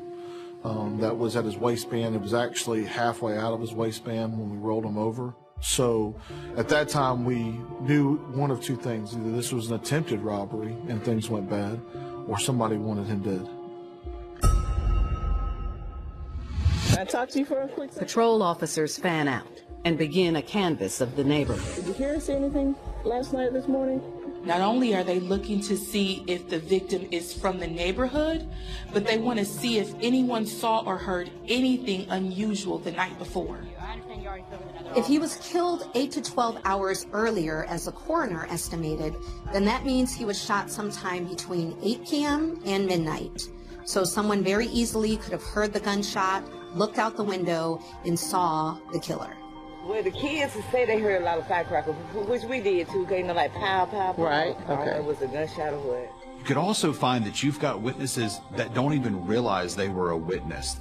that was at his waistband. It was actually halfway out of his waistband when we rolled him over. So at that time, we knew one of two things. Either this was an attempted robbery and things went bad, or somebody wanted him dead. Can I talk to you for a quick second? Patrol officers fan out and begin a canvass of the neighborhood. Did you hear or see anything last night or this morning? Not only are they looking to see if the victim is from the neighborhood, but they want to see if anyone saw or heard anything unusual the night before. If he was killed 8 to 12 hours earlier, as the coroner estimated, then that means he was shot sometime between 8 p.m. and midnight. So someone very easily could have heard the gunshot, looked out the window, and saw the killer. Well, the kids say they heard a lot of firecrackers, which we did too, you know, like pow, pow, pow. Right, okay. It was a gunshot or what. You could also find that you've got witnesses that don't even realize they were a witness.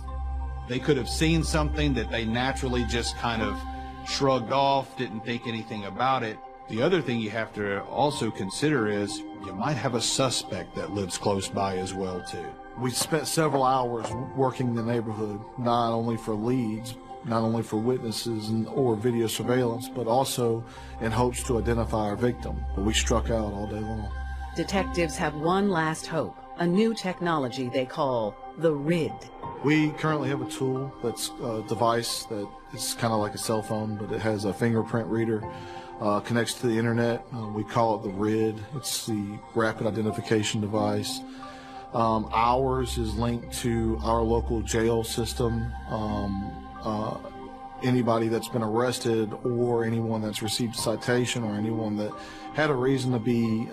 They could have seen something that they naturally just kind of shrugged off, didn't think anything about it, The other thing you have to also consider is you might have a suspect that lives close by as well, too. We spent several hours working the neighborhood, not only for leads, not only for witnesses or video surveillance, but also in hopes to identify our victim. But we struck out all day long. Detectives have one last hope, a new technology they call the RID. We currently have a tool that's a device that is kind of like a cell phone, but it has a fingerprint reader, connects to the internet. We call it the RID. It's the rapid identification device. Ours is linked to our local jail system. Anybody that's been arrested or anyone that's received a citation or anyone that had a reason to be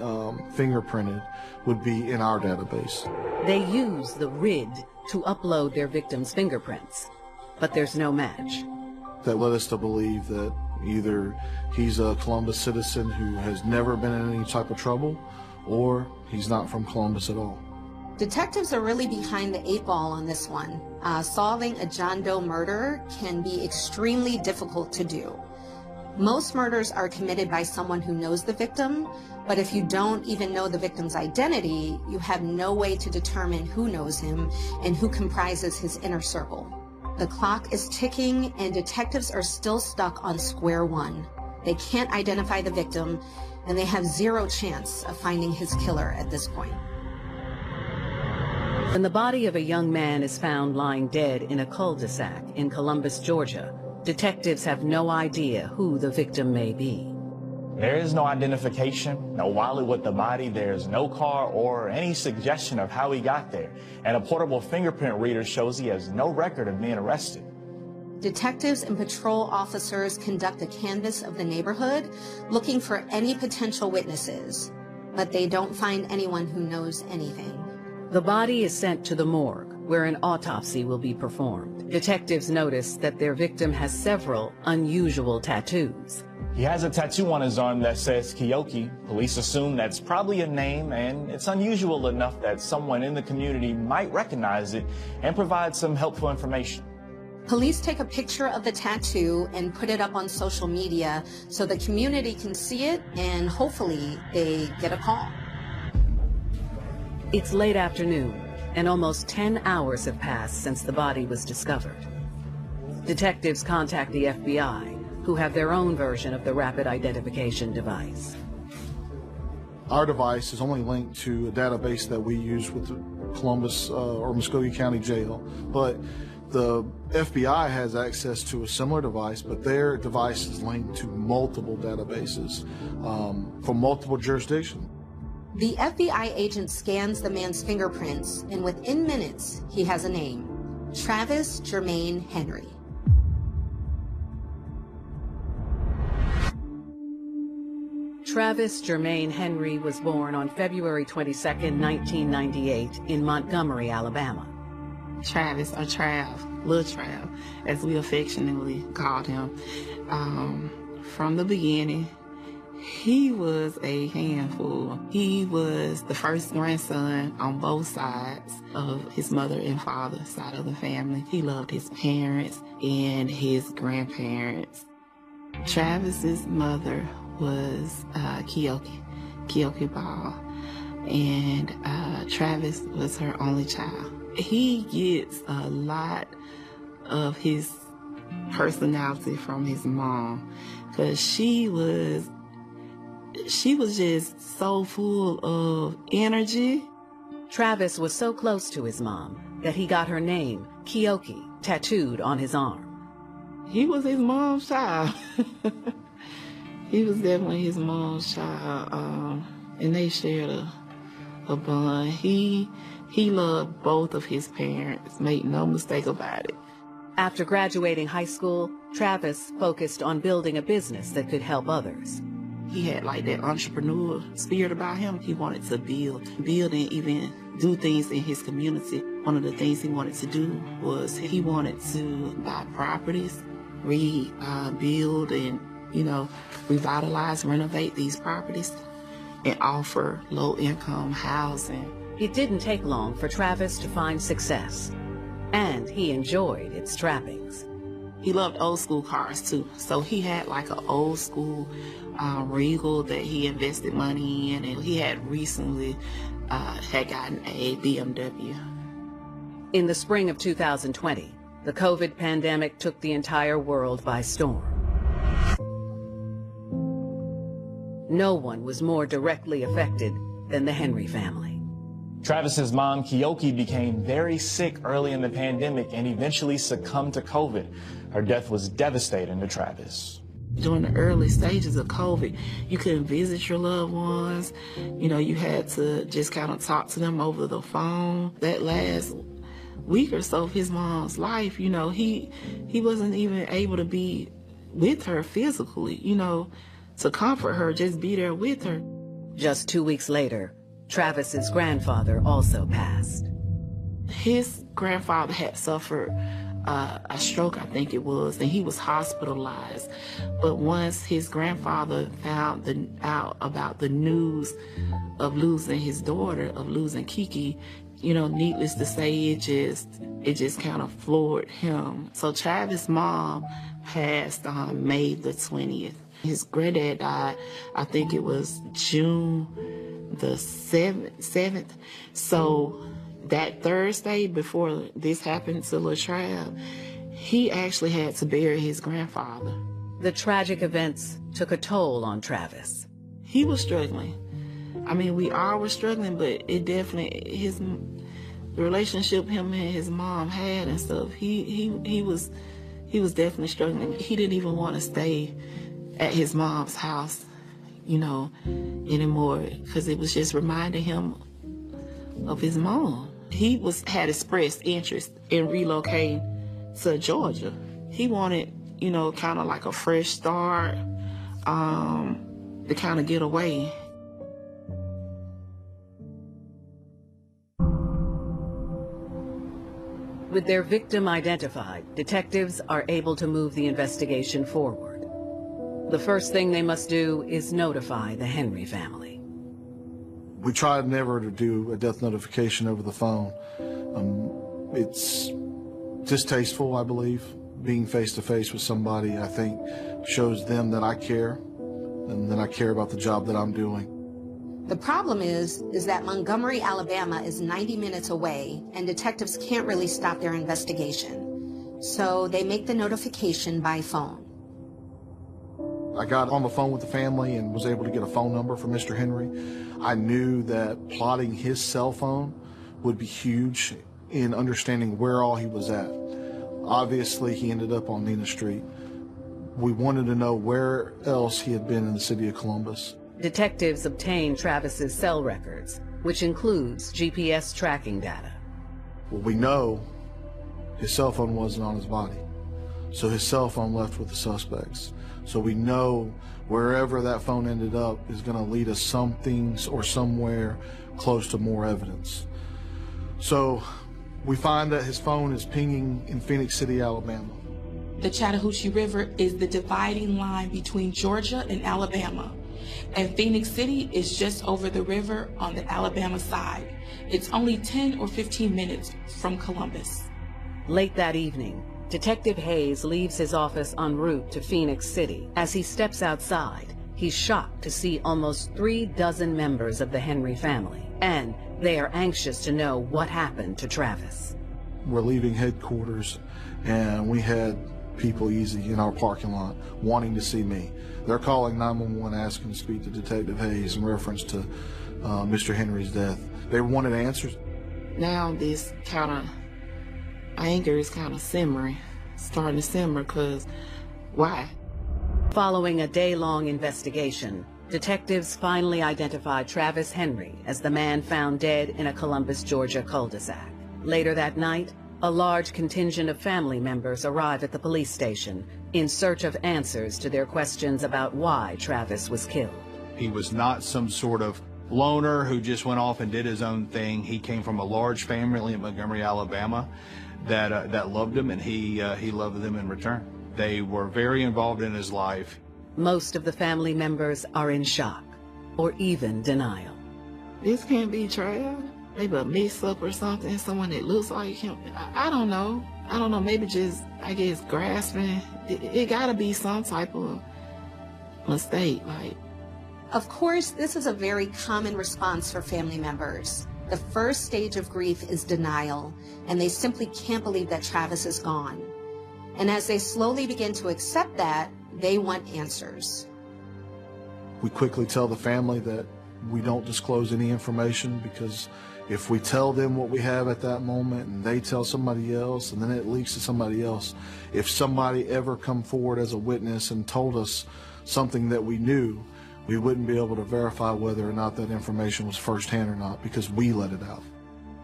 fingerprinted would be in our database. They use the RID to upload their victims' fingerprints, but there's no match. That led us to believe that either he's a Columbus citizen who has never been in any type of trouble, or he's not from Columbus at all. Detectives are really behind the 8 ball on this one. Solving a John Doe murder can be extremely difficult to do. Most murders are committed by someone who knows the victim, but if you don't even know the victim's identity, you have no way to determine who knows him and who comprises his inner circle. The clock is ticking and detectives are still stuck on square one. They can't identify the victim and they have zero chance of finding his killer at this point. When the body of a young man is found lying dead in a cul-de-sac in Columbus, Georgia, detectives have no idea who the victim may be. There is no identification, no wallet with the body, there's no car or any suggestion of how he got there. And a portable fingerprint reader shows he has no record of being arrested. Detectives and patrol officers conduct a canvass of the neighborhood looking for any potential witnesses, but they don't find anyone who knows anything. The body is sent to the morgue, where an autopsy will be performed. Detectives notice that their victim has several unusual tattoos. He has a tattoo on his arm that says Kiyoki. Police assume that's probably a name, and it's unusual enough that someone in the community might recognize it and provide some helpful information. Police take a picture of the tattoo and put it up on social media so the community can see it and hopefully they get a call. It's late afternoon, and almost 10 hours have passed since the body was discovered. Detectives contact the FBI, who have their own version of the rapid identification device. Our device is only linked to a database that we use with the Columbus or Muskogee County Jail, but the FBI has access to a similar device, but their device is linked to multiple databases from multiple jurisdictions. The FBI agent scans the man's fingerprints, and within minutes, he has a name: Travis Jermaine Henry. Travis Jermaine Henry was born on February 22, 1998, in Montgomery, Alabama. Travis, or Trav, Lil Trav, as we affectionately called him. From the beginning, he was a handful. He was the first grandson on both sides of his mother and father's side of the family. He loved his parents and his grandparents. Travis's mother was Kiyoki Ball, and Travis was her only child. He gets a lot of his personality from his mom, because she was just so full of energy. Travis was so close to his mom that he got her name, Kiyoki, tattooed on his arm. He was his mom's child. He was definitely his mom's child, and they shared a bond. He loved both of his parents, make no mistake about it. After graduating high school, Travis focused on building a business that could help others. He had like that entrepreneur spirit about him. He wanted to build and even do things in his community. One of the things he wanted to do was he wanted to buy properties, rebuild and, revitalize, renovate these properties and offer low-income housing. It didn't take long for Travis to find success, and he enjoyed its trappings. He loved old school cars too. So he had like an old school Regal that he invested money in, and he had recently had gotten a BMW. In the spring of 2020, the COVID pandemic took the entire world by storm. No one was more directly affected than the Henry family. Travis's mom, Keoki, became very sick early in the pandemic and eventually succumbed to COVID. Her death was devastating to Travis. During the early stages of COVID, you couldn't visit your loved ones. You know, you had to just kind of talk to them over the phone. That last week or so of his mom's life, you know, he wasn't even able to be with her physically, you know, to comfort her, just be there with her. Just 2 weeks later, Travis's grandfather also passed. His grandfather had suffered a stroke, I think it was, and he was hospitalized. But once his grandfather found out about the news of losing his daughter, of losing Kiki, you know, needless to say, it just kind of floored him. So Travis' mom passed on May the 20th. His granddad died, I think it was June the 7th. So that Thursday before this happened to Latrell, he actually had to bury his grandfather. The tragic events took a toll on Travis. He was struggling. I mean, we all were struggling, but it definitely, the relationship him and his mom had and stuff, he was definitely struggling. He didn't even want to stay at his mom's house, you know, anymore, because it was just reminding him of his mom. He had expressed interest in relocating to Georgia. He wanted, you know, kind of like a fresh start, to kind of get away. With their victim identified, detectives are able to move the investigation forward. The first thing they must do is notify the Henry family. We tried never to do a death notification over the phone. It's distasteful, I believe. Being face-to-face with somebody, I think, shows them that I care, and that I care about the job that I'm doing. The problem is that Montgomery, Alabama is 90 minutes away, and detectives can't really stop their investigation. So they make the notification by phone. I got on the phone with the family and was able to get a phone number for Mr. Henry. I knew that plotting his cell phone would be huge in understanding where all he was at. Obviously, he ended up on Nina Street. We wanted to know where else he had been in the city of Columbus. Detectives obtained Travis's cell records, which includes GPS tracking data. Well, we know his cell phone wasn't on his body, so his cell phone left with the suspects. So we know wherever that phone ended up is going to lead us something or somewhere close to more evidence. So we find that his phone is pinging in Phoenix City, Alabama. The Chattahoochee River is the dividing line between Georgia and Alabama. And Phoenix City is just over the river on the Alabama side. It's only 10 or 15 minutes from Columbus. Late that evening, Detective Hayes leaves his office en route to Phoenix City. As he steps outside, he's shocked to see almost 36 members of the Henry family, and they are anxious to know what happened to Travis. We're leaving headquarters, and we had people easy in our parking lot wanting to see me. They're calling 911 asking to speak to Detective Hayes in reference to Mr. Henry's death. They wanted answers. Now this kind of anger is kind of simmering, starting to simmer, because why? Following a day-long investigation, detectives finally identified Travis Henry as the man found dead in a Columbus, Georgia cul-de-sac. Later that night, a large contingent of family members arrive at the police station in search of answers to their questions about why Travis was killed. He was not some sort of loner who just went off and did his own thing. He came from a large family in Montgomery, Alabama that loved him, and he loved them in return. They were very involved in his life. Most of the family members are in shock or even denial. This can't be Trav. maybe a mix-up or something, someone that looks like him. I don't know. I don't know, maybe just, I guess, grasping. It gotta be some type of mistake, like. Of course, this is a very common response for family members. The first stage of grief is denial, and they simply can't believe that Travis is gone. And as they slowly begin to accept that, they want answers. We quickly tell the family that we don't disclose any information, because if we tell them what we have at that moment and they tell somebody else and then it leaks to somebody else, if somebody ever come forward as a witness and told us something that we knew, we wouldn't be able to verify whether or not that information was firsthand or not, because we let it out.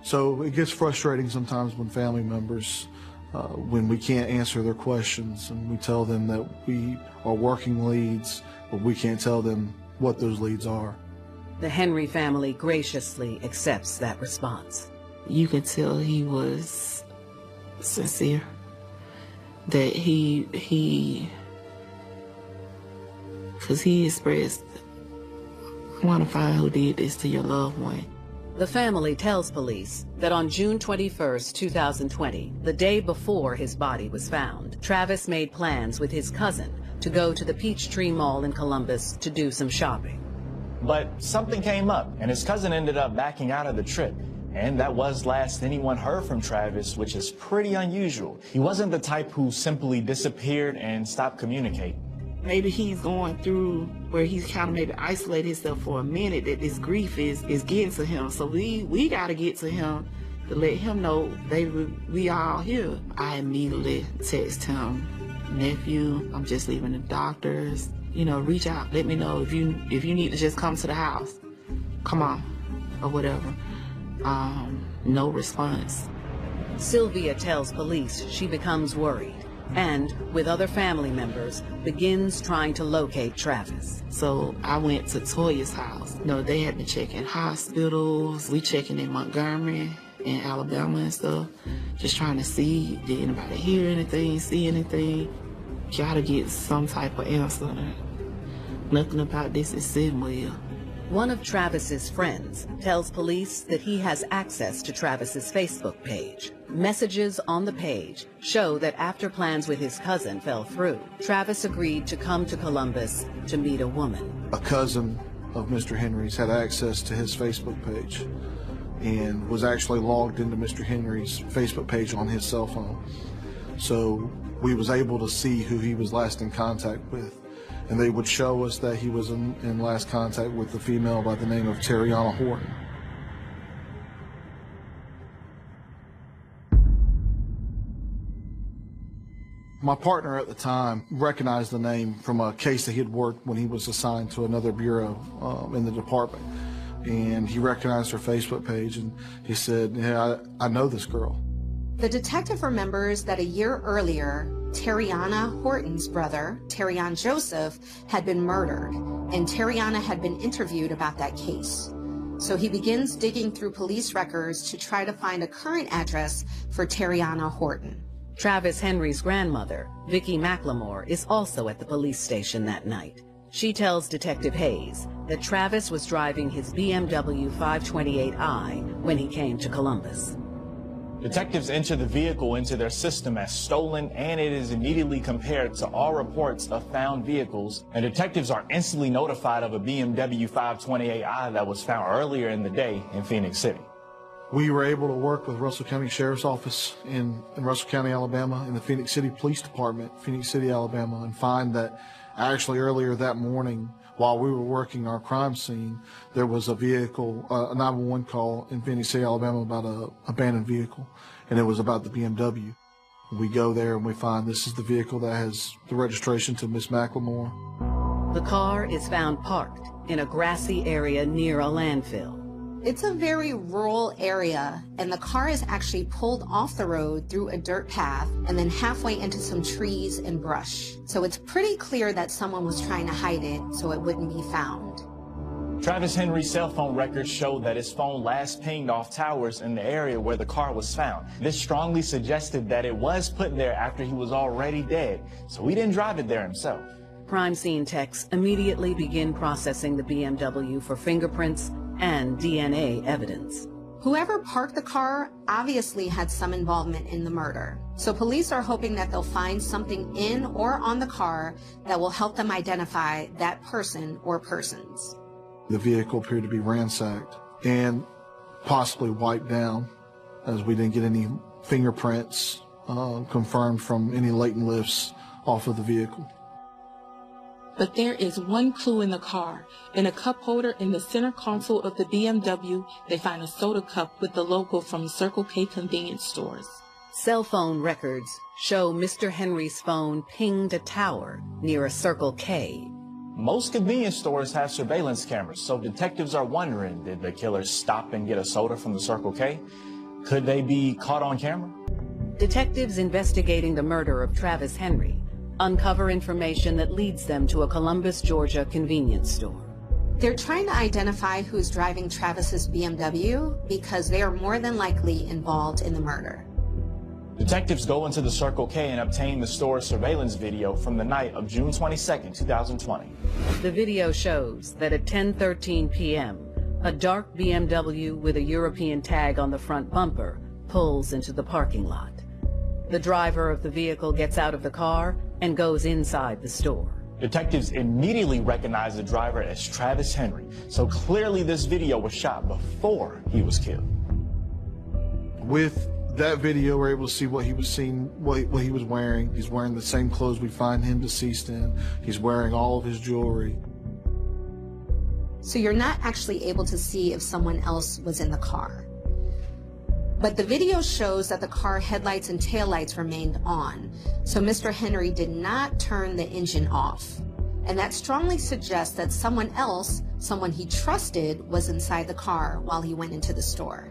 So it gets frustrating sometimes when family members, when we can't answer their questions and we tell them that we are working leads, but we can't tell them what those leads are. The Henry family graciously accepts that response. You could tell he was sincere, that because he expressed, I want to find who did this to your loved one. The family tells police that on June 21st, 2020, the day before his body was found, Travis made plans with his cousin to go to the Peachtree Mall in Columbus to do some shopping. But something came up, and his cousin ended up backing out of the trip. And that was last anyone heard from Travis, which is pretty unusual. He wasn't the type who simply disappeared and stopped communicating. Maybe he's going through where he's kind of maybe isolated himself for a minute, that this grief is getting to him. So we got to get to him to let him know, baby, we all here. I immediately text him, nephew, I'm just leaving the doctors. You know, reach out, let me know if you need to just come to the house. Come on, or whatever. No response. Sylvia tells police she becomes worried and, with other family members, begins trying to locate Travis. So I went to Toya's house. You know, they had been checking hospitals. We checking in Montgomery and Alabama and stuff, just trying to see, did anybody hear anything, see anything? Gotta get some type of answer. Nothing about this is sitting well. One of Travis's friends tells police that he has access to Travis's Facebook page. Messages on the page show that after plans with his cousin fell through, Travis agreed to come to Columbus to meet a woman. A cousin of Mr. Henry's had access to his Facebook page and was actually logged into Mr. Henry's Facebook page on his cell phone. So we was able to see who he was last in contact with. And they would show us that he was in last contact with a female by the name of Terriana Horton. My partner at the time recognized the name from a case that he had worked when he was assigned to another bureau in the department. And he recognized her Facebook page and he said, yeah, I know this girl. The detective remembers that a year earlier, Terriana Horton's brother, Terrion Joseph, had been murdered, and Terriana had been interviewed about that case. So he begins digging through police records to try to find a current address for Terriana Horton. Travis Henry's grandmother, Vicki McLemore, is also at the police station that night. She tells Detective Hayes that Travis was driving his BMW 528i when he came to Columbus. Detectives enter the vehicle into their system as stolen, and it is immediately compared to all reports of found vehicles, and detectives are instantly notified of a BMW 528i that was found earlier in the day in Phoenix City. We were able to work with Russell County Sheriff's Office in Russell County, Alabama, and the Phoenix City Police Department, Phoenix City, Alabama, and find that actually earlier that morning, while we were working our crime scene, there was a vehicle, a 911 call in Phoenix City, Alabama about an abandoned vehicle, and it was about the BMW. We go there and we find this is the vehicle that has the registration to Miss McLemore. The car is found parked in a grassy area near a landfill. It's a very rural area, and the car is actually pulled off the road through a dirt path and then halfway into some trees and brush. So it's pretty clear that someone was trying to hide it so it wouldn't be found. Travis Henry's cell phone records show that his phone last pinged off towers in the area where the car was found. This strongly suggested that it was put there after he was already dead, so he didn't drive it there himself. Crime scene techs immediately begin processing the BMW for fingerprints and DNA evidence. Whoever parked the car obviously had some involvement in the murder. So police are hoping that they'll find something in or on the car that will help them identify that person or persons. The vehicle appeared to be ransacked and possibly wiped down, as we didn't get any fingerprints confirmed from any latent lifts off of the vehicle. But there is one clue in the car. In a cup holder in the center console of the BMW, they find a soda cup with the logo from Circle K convenience stores. Cell phone records show Mr. Henry's phone pinged a tower near a Circle K. Most convenience stores have surveillance cameras, so detectives are wondering, did the killer stop and get a soda from the Circle K? Could they be caught on camera? Detectives investigating the murder of Travis Henry uncover information that leads them to a Columbus, Georgia convenience store. They're trying to identify who's driving Travis's BMW because they are more than likely involved in the murder. Detectives go into the Circle K and obtain the store's surveillance video from the night of June 22nd, 2020. The video shows that at 10:13 p.m., a dark BMW with a European tag on the front bumper pulls into the parking lot. The driver of the vehicle gets out of the car and goes inside the store. Detectives immediately recognize the driver as Travis Henry, so clearly this video was shot before he was killed. With that video, we're able to see what he was wearing. He's wearing the same clothes we find him deceased in. He's wearing all of his jewelry. So you're not actually able to see if someone else was in the car. But the video shows that the car headlights and taillights remained on, so Mr. Henry did not turn the engine off. And that strongly suggests that someone else, someone he trusted, was inside the car while he went into the store.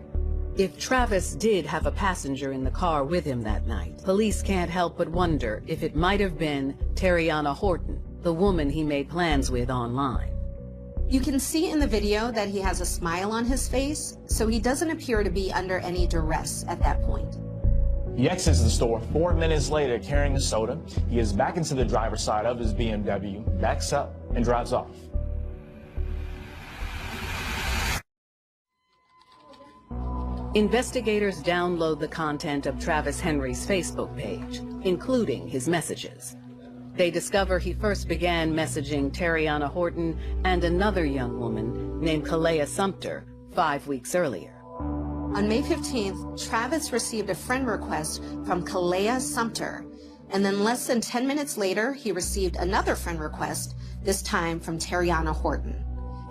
If Travis did have a passenger in the car with him that night, police can't help but wonder if it might have been Terriana Horton, the woman he made plans with online. You can see in the video that he has a smile on his face, so he doesn't appear to be under any duress at that point. He exits the store 4 minutes later carrying a soda. He is back into the driver's side of his BMW, backs up, and drives off. Investigators download the content of Travis Henry's Facebook page, including his messages. They discover he first began messaging Terriana Horton and another young woman named Kalea Sumter 5 weeks earlier. On May 15th, Travis received a friend request from Kalea Sumter, and then less than 10 minutes later, he received another friend request, this time from Terriana Horton.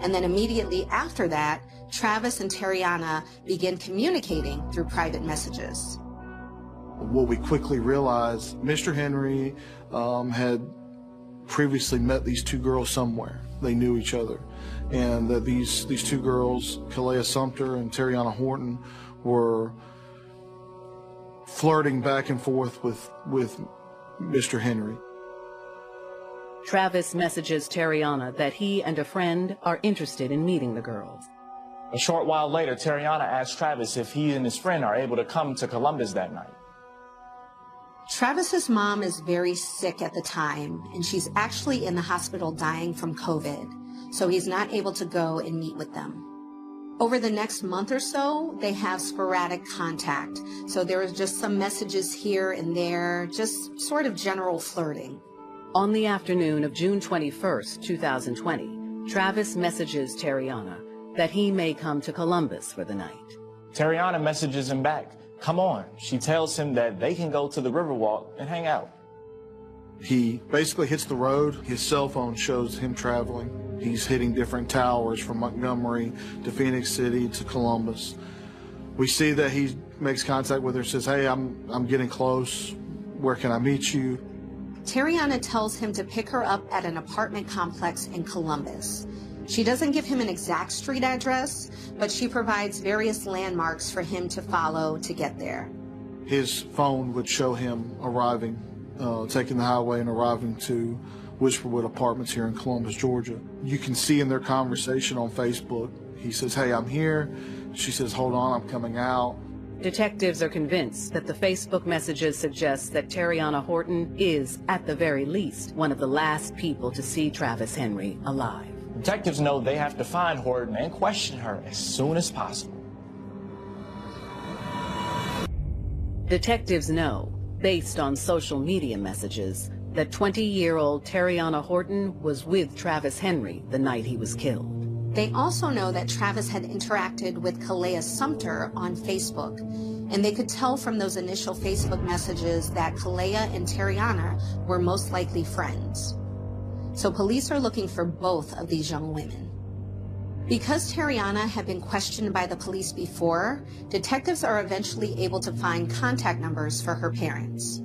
And then immediately after that, Travis and Terriana began communicating through private messages. What we quickly realized, Mr. Henry had previously met these two girls somewhere. They knew each other. And that these two girls, Kalea Sumter and Terriana Horton, were flirting back and forth with Mr. Henry. Travis messages Terriana that he and a friend are interested in meeting the girls. A short while later, Terriana asks Travis if he and his friend are able to come to Columbus that night. Travis's mom is very sick at the time, and she's actually in the hospital dying from COVID, so he's not able to go and meet with them. Over the next month or so, they have sporadic contact, so there is just some messages here and there, just sort of general flirting. On the afternoon of June 21st, 2020, Travis messages Terriana that he may come to Columbus for the night. Terriana messages him back, "Come on." She tells him that they can go to the Riverwalk and hang out. He basically hits the road. His cell phone shows him traveling. He's hitting different towers from Montgomery to Phoenix City to Columbus. We see that he makes contact with her, says, "Hey, I'm getting close. Where can I meet you?" Terriana tells him to pick her up at an apartment complex in Columbus. She doesn't give him an exact street address, but she provides various landmarks for him to follow to get there. His phone would show him arriving, taking the highway and arriving to Whisperwood Apartments here in Columbus, Georgia. You can see in their conversation on Facebook, he says, "Hey, I'm here." She says, "Hold on, I'm coming out." Detectives are convinced that the Facebook messages suggest that Terriana Horton is, at the very least, one of the last people to see Travis Henry alive. Detectives know they have to find Horton and question her as soon as possible. Detectives know, based on social media messages, that 20-year-old Terriana Horton was with Travis Henry the night he was killed. They also know that Travis had interacted with Kalea Sumter on Facebook, and they could tell from those initial Facebook messages that Kalea and Terriana were most likely friends. So police are looking for both of these young women. Because Terriana had been questioned by the police before, detectives are eventually able to find contact numbers for her parents.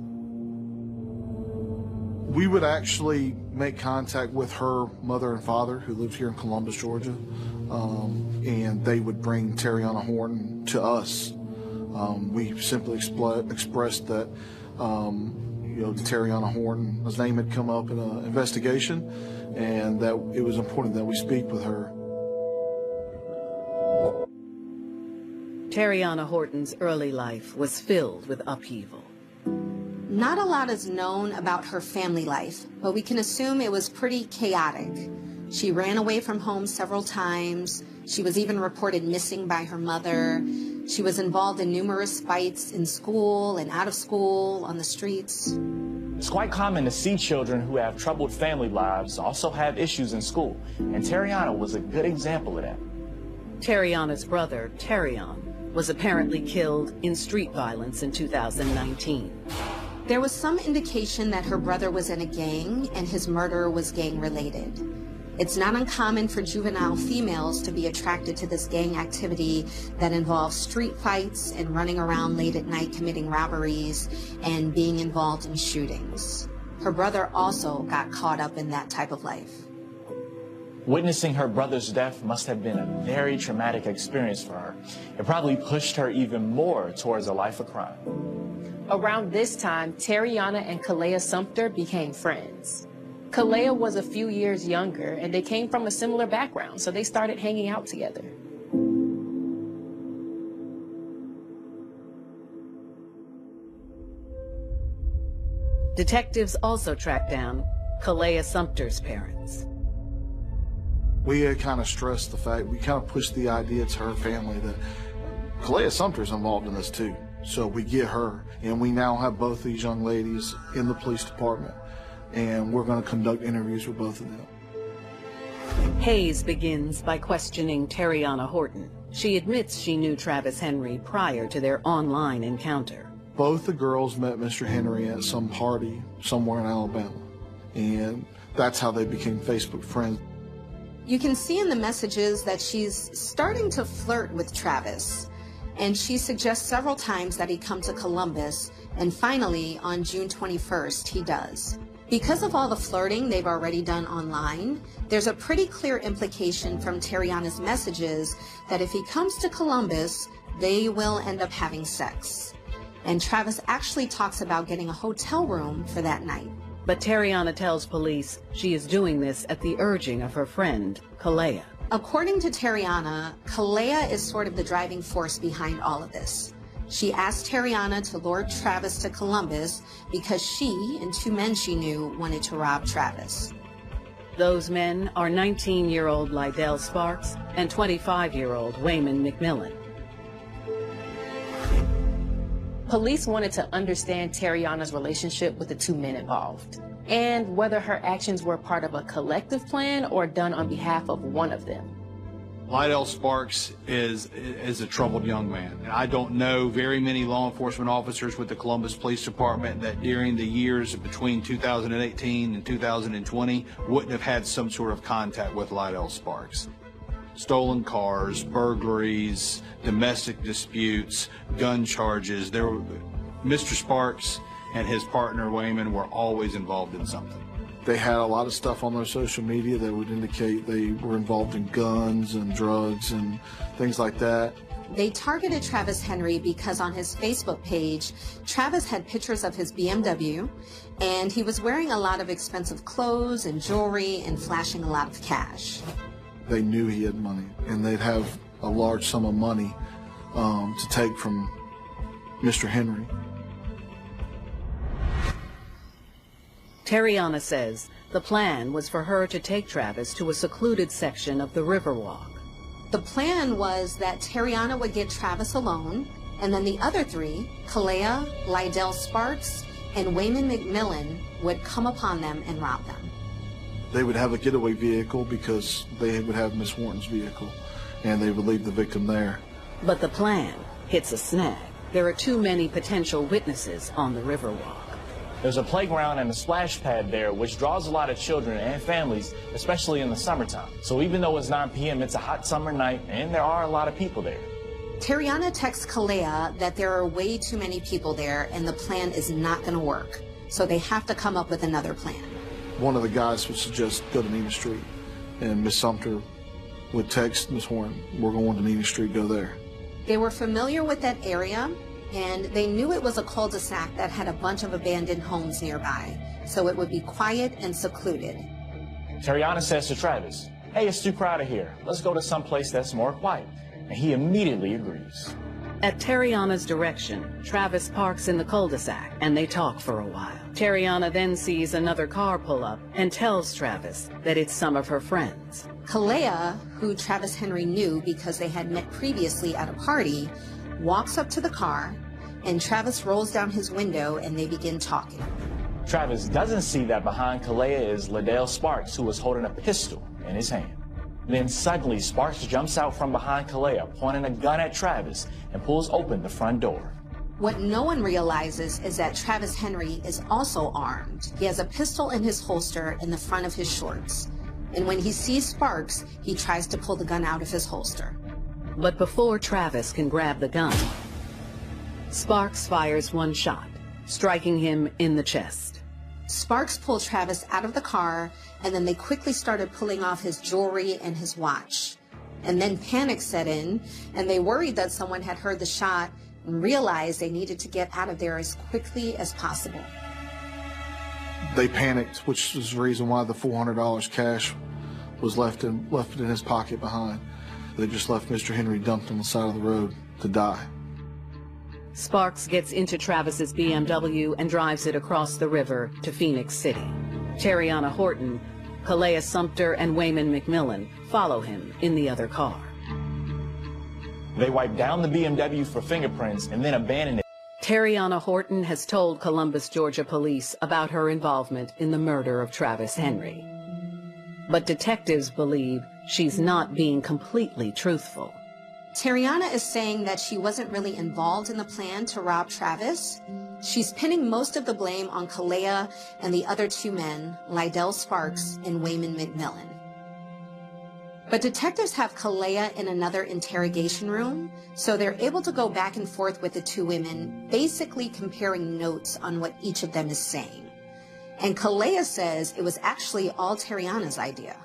We would actually make contact with her mother and father, who lived here in Columbus, Georgia, and they would bring Terriana Horton to us. We simply expressed that, Terriana Horton's name had come up in an investigation, and that it was important that we speak with her. Terriana Horton's early life was filled with upheaval. Not a lot is known about her family life, but we can assume it was pretty chaotic. She ran away from home several times. She was even reported missing by her mother. She was involved in numerous fights in school and out of school, on the streets. It's quite common to see children who have troubled family lives also have issues in school, and Terriana was a good example of that. Terriana's brother, Terrion, was apparently killed in street violence in 2019. There was some indication that her brother was in a gang and his murder was gang-related. It's not uncommon for juvenile females to be attracted to this gang activity that involves street fights and running around late at night committing robberies and being involved in shootings. Her brother also got caught up in that type of life. Witnessing her brother's death must have been a very traumatic experience for her. It probably pushed her even more towards a life of crime. Around this time, Terriana and Kalea Sumter became friends. Kalea was a few years younger, and they came from a similar background, so they started hanging out together. Detectives also tracked down Kalea Sumter's parents. We had kind of stressed the fact, we kind of pushed the idea to her family that Kalea Sumter's involved in this too. So we get her, and we now have both these young ladies in the police department, and we're going to conduct interviews with both of them. Hayes begins by questioning Terriana Horton. She admits she knew Travis Henry prior to their online encounter. Both the girls met Mr. Henry at some party somewhere in Alabama, and that's how they became Facebook friends. You can see in the messages that she's starting to flirt with Travis, and she suggests several times that he come to Columbus, and finally, on June 21st, he does. Because of all the flirting they've already done online, there's a pretty clear implication from Terriana's messages that if he comes to Columbus, they will end up having sex. And Travis actually talks about getting a hotel room for that night. But Terriana tells police she is doing this at the urging of her friend, Kalea. According to Terriana, Kalea is sort of the driving force behind all of this. She asked Terriana to lure Travis to Columbus because she and two men she knew wanted to rob Travis. Those men are 19-year-old Lydell Sparks and 25-year-old Wayman McMillan. Police wanted to understand Terriana's relationship with the two men involved, and whether her actions were part of a collective plan or done on behalf of one of them. Lydell Sparks is a troubled young man. And I don't know very many law enforcement officers with the Columbus Police Department that during the years between 2018 and 2020 wouldn't have had some sort of contact with Lydell Sparks. Stolen cars, burglaries, domestic disputes, gun charges. Mr. Sparks and his partner Wayman were always involved in something. They had a lot of stuff on their social media that would indicate they were involved in guns and drugs and things like that. They targeted Travis Henry because on his Facebook page, Travis had pictures of his BMW, and he was wearing a lot of expensive clothes and jewelry and flashing a lot of cash. They knew he had money, and they'd have a large sum of money to take from Mr. Henry. Terriana says the plan was for her to take Travis to a secluded section of the Riverwalk. The plan was that Terriana would get Travis alone, And then the other three, Kalea, Lydell Sparks, and Wayman McMillan, would come upon them and rob them. They would have a getaway vehicle because they would have Miss Wharton's vehicle, and they would leave the victim there. But the plan hits a snag. There are too many potential witnesses on the Riverwalk. There's a playground and a splash pad there, which draws a lot of children and families, especially in the summertime. So even though it's 9 p.m., it's a hot summer night, and there are a lot of people there. Terriana texts Kalea that there are way too many people there and the plan is not going to work. So they have to come up with another plan. One of the guys would suggest go to Nina Street, and Miss Sumter would text Miss Horn, we're going to Nina Street, go there. They were familiar with that area, and they knew it was a cul-de-sac that had a bunch of abandoned homes nearby, so it would be quiet and secluded. Terriana says to Travis, hey, it's too crowded here. Let's go to some place that's more quiet. And he immediately agrees. At Terriana's direction, Travis parks in the cul-de-sac, and they talk for a while. Terriana then sees another car pull up and tells Travis that it's some of her friends. Kalea, who Travis Henry knew because they had met previously at a party, walks up to the car, and Travis rolls down his window and they begin talking. Travis doesn't see that behind Kalea is Lydell Sparks, who was holding a pistol in his hand. Then suddenly Sparks jumps out from behind Kalea, pointing a gun at Travis, and pulls open the front door. What no one realizes is that Travis Henry is also armed. He has a pistol in his holster in the front of his shorts. And when he sees Sparks, he tries to pull the gun out of his holster. But before Travis can grab the gun, Sparks fires one shot, striking him in the chest. Sparks pulled Travis out of the car, and then they quickly started pulling off his jewelry and his watch. And then panic set in, and they worried that someone had heard the shot and realized they needed to get out of there as quickly as possible. They panicked, which is the reason why the $400 cash was left in his pocket behind. They just left Mr. Henry dumped on the side of the road to die. Sparks gets into Travis's BMW and drives it across the river to Phoenix City. Terriana Horton, Kalea Sumter, and Wayman McMillan follow him in the other car. They wipe down the BMW for fingerprints and then abandon it. Terriana Horton has told Columbus, Georgia police about her involvement in the murder of Travis Henry. But detectives believe she's not being completely truthful. Terriana is saying that she wasn't really involved in the plan to rob Travis. She's pinning most of the blame on Kalea and the other two men, Lydell Sparks and Wayman McMillan. But detectives have Kalea in another interrogation room, so they're able to go back and forth with the two women, basically comparing notes on what each of them is saying. And Kalea says it was actually all Terriana's idea.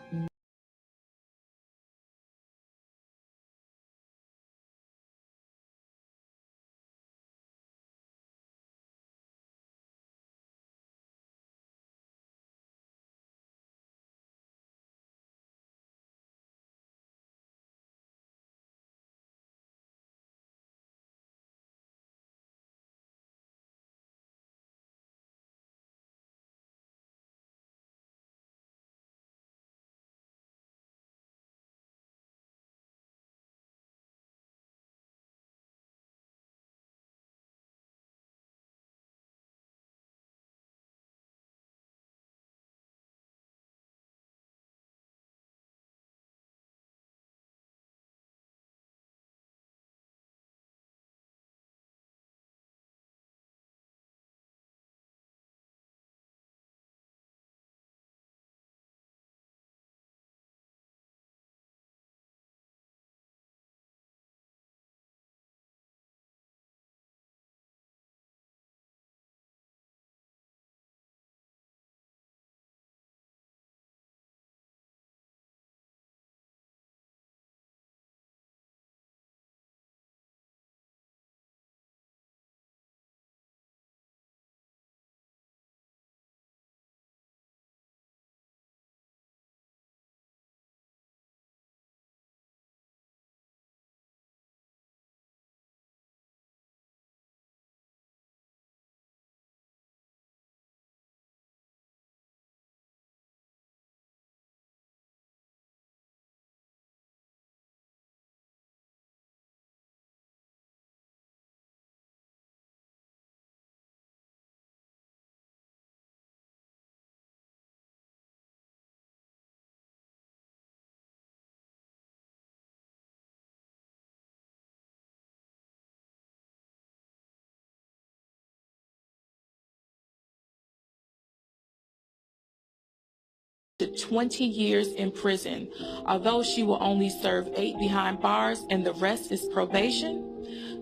to 20 years in prison. Although she will only serve 8 behind bars and the rest is probation,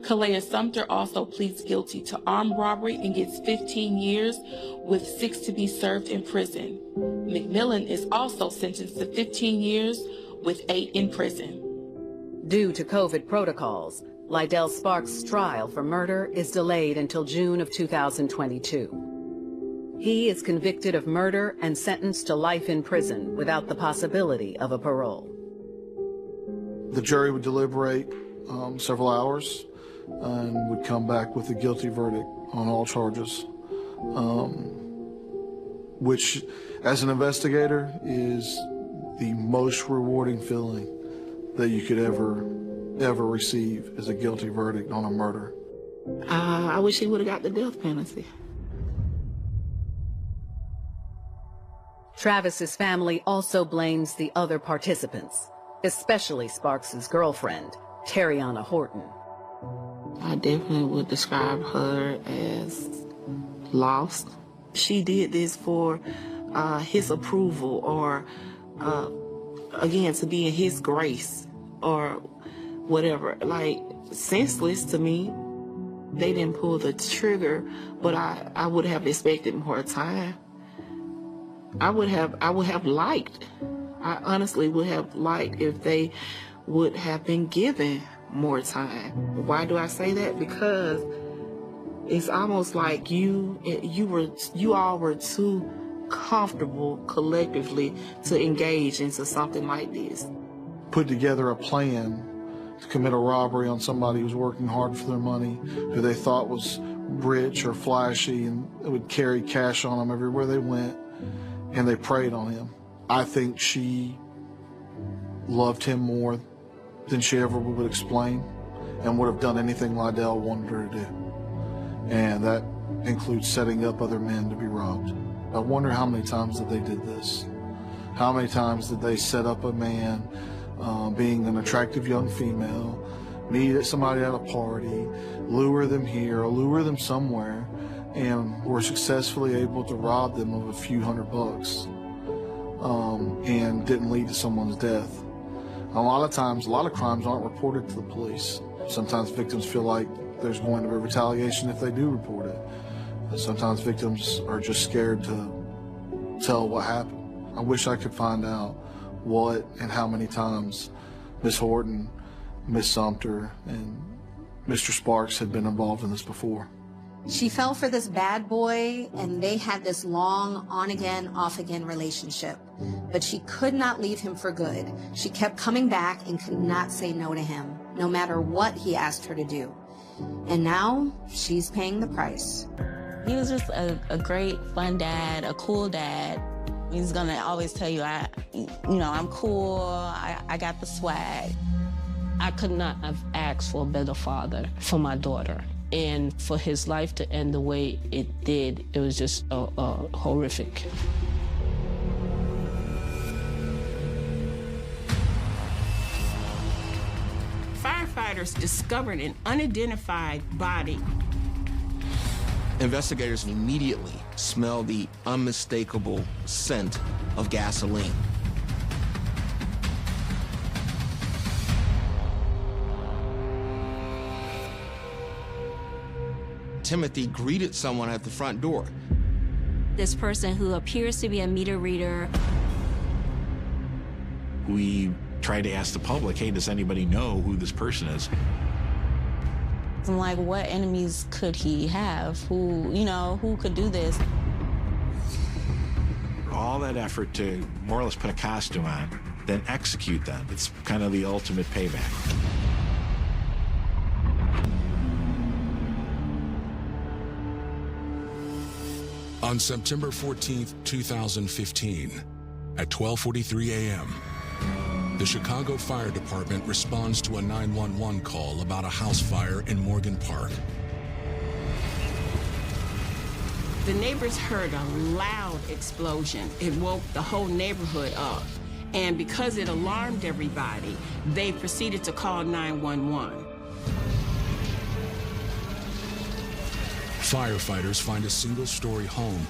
Kalea Sumter also pleads guilty to armed robbery and gets 15 years with 6 to be served in prison. McMillan is also sentenced to 15 years with 8 in prison. Due to COVID protocols, Lydell Sparks' trial for murder is delayed until June of 2022. He is convicted of murder and sentenced to life in prison without the possibility of a parole. The jury would deliberate several hours and would come back with a guilty verdict on all charges, which, as an investigator, is the most rewarding feeling that you could ever receive, is a guilty verdict on a murder. I wish he would have got the death penalty. Travis's family also blames the other participants, especially Sparks' girlfriend, Terriana Horton. I definitely would describe her as lost. She did this for his approval, or again, to be in his grace or whatever. Like, senseless to me. They didn't pull the trigger, but I would have expected more time. I would have liked, I honestly would have liked if they would have been given more time. Why do I say that? Because it's almost like you all were too comfortable collectively to engage into something like this. Put together a plan to commit a robbery on somebody who's working hard for their money, who they thought was rich or flashy, and would carry cash on them everywhere they went, and they preyed on him. I think she loved him more than she ever would explain, and would have done anything Lydell wanted her to do. And that includes setting up other men to be robbed. I wonder how many times that they did this. How many times did they set up a man, being an attractive young female, meet somebody at a party, lure them here, or lure them somewhere, and were successfully able to rob them of a few $100, and didn't lead to someone's death. A lot of times, a lot of crimes aren't reported to the police. Sometimes victims feel like there's going to be retaliation if they do report it. Sometimes victims are just scared to tell what happened. I wish I could find out what and how many times Miss Horton, Miss Sumter, and Mr. Sparks had been involved in this before. She fell for this bad boy, and they had this long on-again, off-again relationship. But she could not leave him for good. She kept coming back and could not say no to him, no matter what he asked her to do. And now she's paying the price. He was just a great, fun dad, a cool dad. He's gonna always tell you, I'm cool, I got the swag. I could not have asked for a better father for my daughter. And for his life to end the way it did, it was just horrific. Firefighters discovered an unidentified body. Investigators immediately smelled the unmistakable scent of gasoline. Timothy greeted someone at the front door. This person who appears to be a meter reader. We tried to ask the public, hey, does anybody know who this person is? I'm like, what enemies could he have? Who could do this? All that effort to more or less put a costume on, then execute them. It's kind of the ultimate payback. On September 14th, 2015, at 12:43 a.m., the Chicago Fire Department responds to a 911 call about a house fire in Morgan Park. The neighbors heard a loud explosion. It woke the whole neighborhood up. And because it alarmed everybody, they proceeded to call 911. Firefighters find a single-story home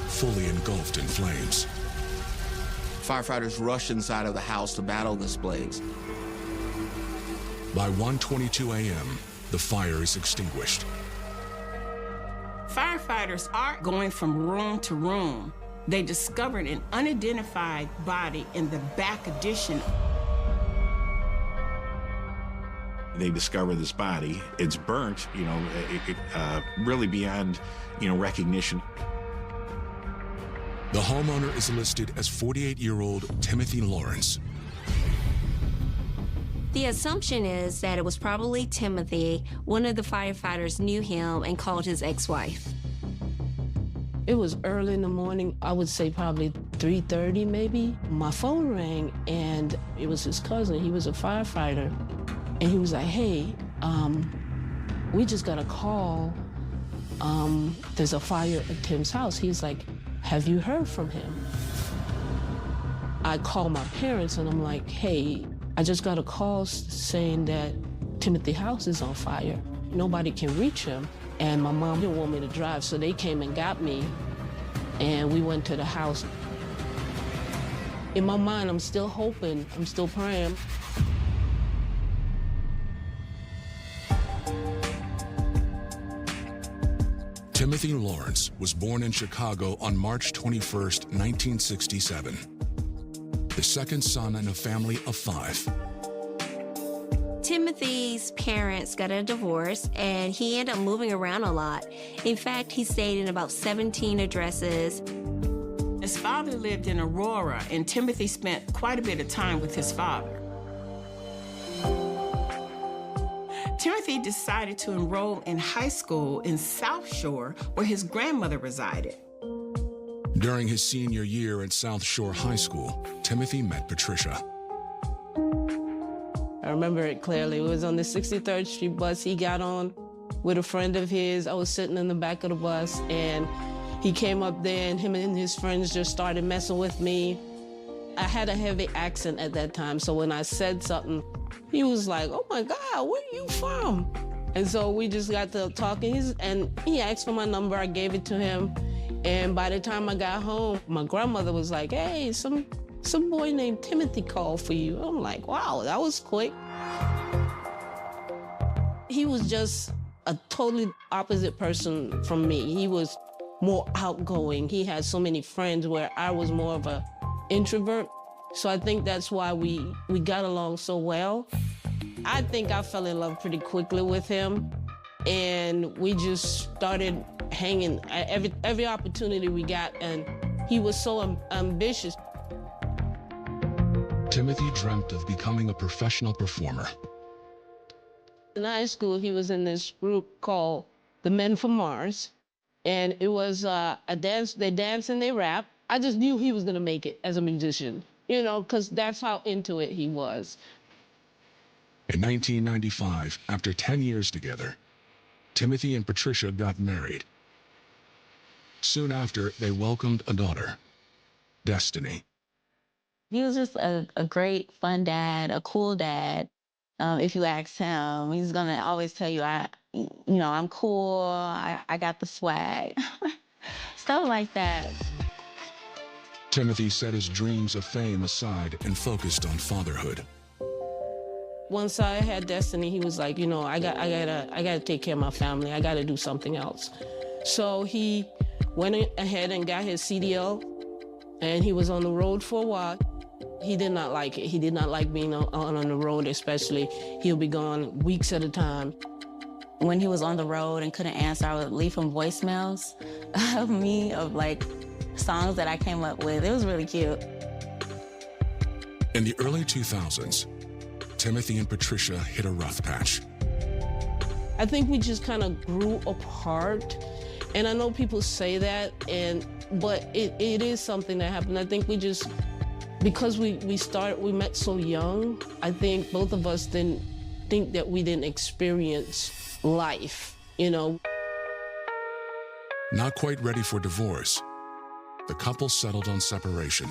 fully engulfed in flames. Firefighters rushed inside of the house to battle this blaze. By 1:22 a.m., the fire is extinguished. Firefighters aren't going from room to room. They discovered an unidentified body in the back addition. They discover this body. It's burnt, really beyond, recognition. The homeowner is listed as 48-year-old Timothy Lawrence. The assumption is that it was probably Timothy. One of the firefighters knew him and called his ex-wife. It was early in the morning, I would say probably 3:30 maybe. My phone rang and it was his cousin. He was a firefighter. And he was like, hey, we just got a call. There's a fire at Tim's house. He's like, have you heard from him? I called my parents and I'm like, hey, I just got a call saying that Timothy's house is on fire. Nobody can reach him. And my mom didn't want me to drive, so they came and got me. And we went to the house. In my mind, I'm still hoping, I'm still praying. Timothy Lawrence was born in Chicago on March 21st, 1967. The second son in a family of 5. Timothy's parents got a divorce, and he ended up moving around a lot. In fact, he stayed in about 17 addresses. His father lived in Aurora, and Timothy spent quite a bit of time with his father. Timothy decided to enroll in high school in South Shore, where his grandmother resided. During his senior year at South Shore High School, Timothy met Patricia. I remember it clearly. It was on the 63rd Street bus. He got on with a friend of his. I was sitting in the back of the bus, and he came up there, and him and his friends just started messing with me. I had a heavy accent at that time, so when I said something, he was like, oh my God, where are you from? And so we just got to talking, and he asked for my number. I gave it to him, and by the time I got home, my grandmother was like, hey, some boy named Timothy called for you. I'm like, wow, that was quick. He was just a totally opposite person from me. He was more outgoing. He had so many friends where I was more of an introvert. So I think that's why we got along so well. I think I fell in love pretty quickly with him, and we just started hanging at every opportunity we got, and he was so ambitious. Timothy dreamt of becoming a professional performer. In high school, he was in this group called the Men from Mars, and it was a dance. They dance and they rap. I just knew he was gonna make it as a musician, because that's how into it he was. In 1995, after 10 years together, Timothy and Patricia got married. Soon after, they welcomed a daughter, Destiny. He was just a great, fun dad, a cool dad. If you ask him, he's gonna always tell you, I'm cool, I got the swag. Stuff like that. Timothy set his dreams of fame aside and focused on fatherhood. Once I had Destiny, he was like, I gotta take care of my family. I gotta do something else. So he went ahead and got his CDL, and he was on the road for a while. He did not like it. He did not like being on the road, especially. He'll be gone weeks at a time. When he was on the road and couldn't answer, I would leave him voicemails of me, of songs that I came up with. It was really cute. In the early 2000s, Timothy and Patricia hit a rough patch. I think we just kind of grew apart. And I know people say that, but it is something that happened. I think we just, because we met so young, I think both of us didn't think that we didn't experience life, Not quite ready for divorce, the couple settled on separation.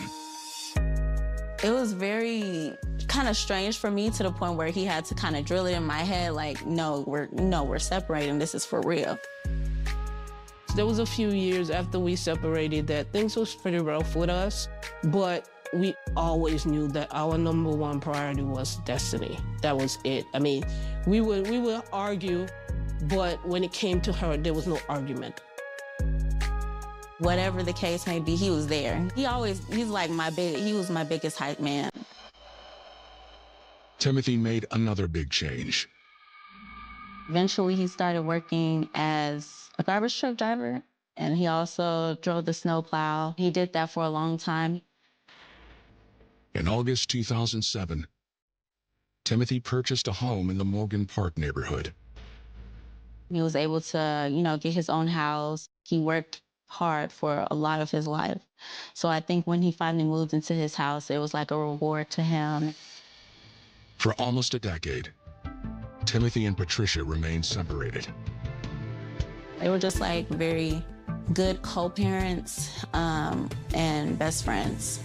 It was very kind of strange for me, to the point where he had to kind of drill it in my head, no, we're separating, this is for real. There was a few years after we separated that things was pretty rough with us, but We always knew that our number one priority was Destiny. That was it. I mean, we would argue, but when it came to her, there was no argument. Whatever the case may be, he was there. He was my biggest hype man. Timothy made another big change. Eventually, he started working as a garbage truck driver, and he also drove the snowplow. He did that for a long time. In August 2007, Timothy purchased a home in the Morgan Park neighborhood. He was able to, get his own house. He worked hard for a lot of his life. So I think when he finally moved into his house, it was like a reward to him. For almost a decade, Timothy and Patricia remained separated. They were just like very good co-parents and best friends.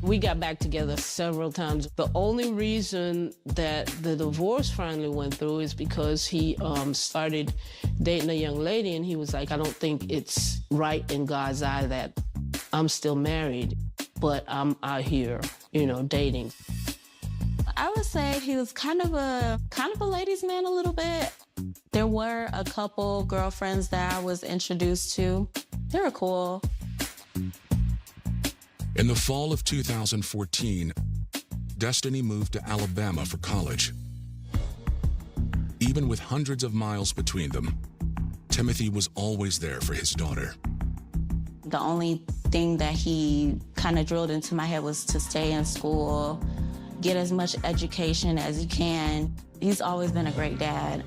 We got back together several times. The only reason that the divorce finally went through is because he started dating a young lady, and he was like, I don't think it's right in God's eye that I'm still married, but I'm out here, dating. I would say he was kind of a ladies' man a little bit. There were a couple girlfriends that I was introduced to. They were cool. In the fall of 2014, Destiny moved to Alabama for college. Even with hundreds of miles between them, Timothy was always there for his daughter. The only thing that he kind of drilled into my head was to stay in school, get as much education as you can. He's always been a great dad.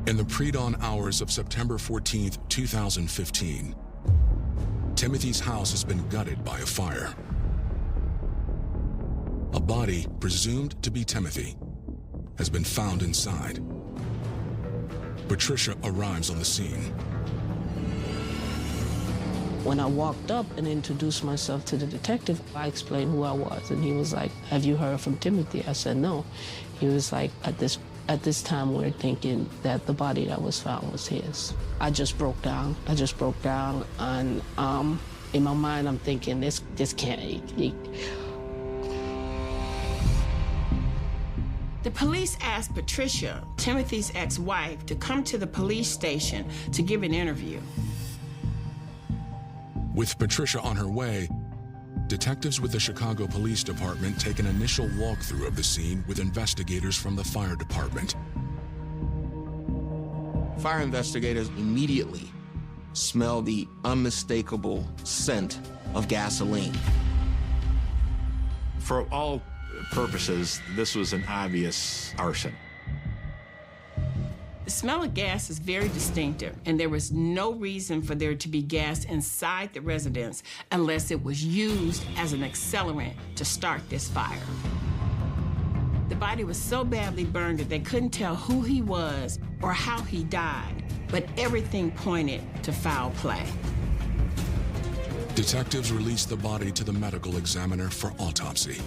In the pre-dawn hours of September 14th, 2015, Timothy's house has been gutted by a fire. A body, presumed to be Timothy, has been found inside. Patricia arrives on the scene. When I walked up and introduced myself to the detective, I explained who I was, and he was like, have you heard from Timothy? I said, no. He was like, at this time, we're thinking that the body that was found was his. I just broke down, and in my mind, I'm thinking, this can't. The police asked Patricia, Timothy's ex-wife, to come to the police station to give an interview. With Patricia on her way, detectives with the Chicago Police Department take an initial walkthrough of the scene with investigators from the fire department. Fire investigators immediately smell the unmistakable scent of gasoline. For all purposes, this was an obvious arson. The smell of gas is very distinctive, and there was no reason for there to be gas inside the residence unless it was used as an accelerant to start this fire. The body was so badly burned that they couldn't tell who he was or how he died, but everything pointed to foul play. Detectives released the body to the medical examiner for autopsy.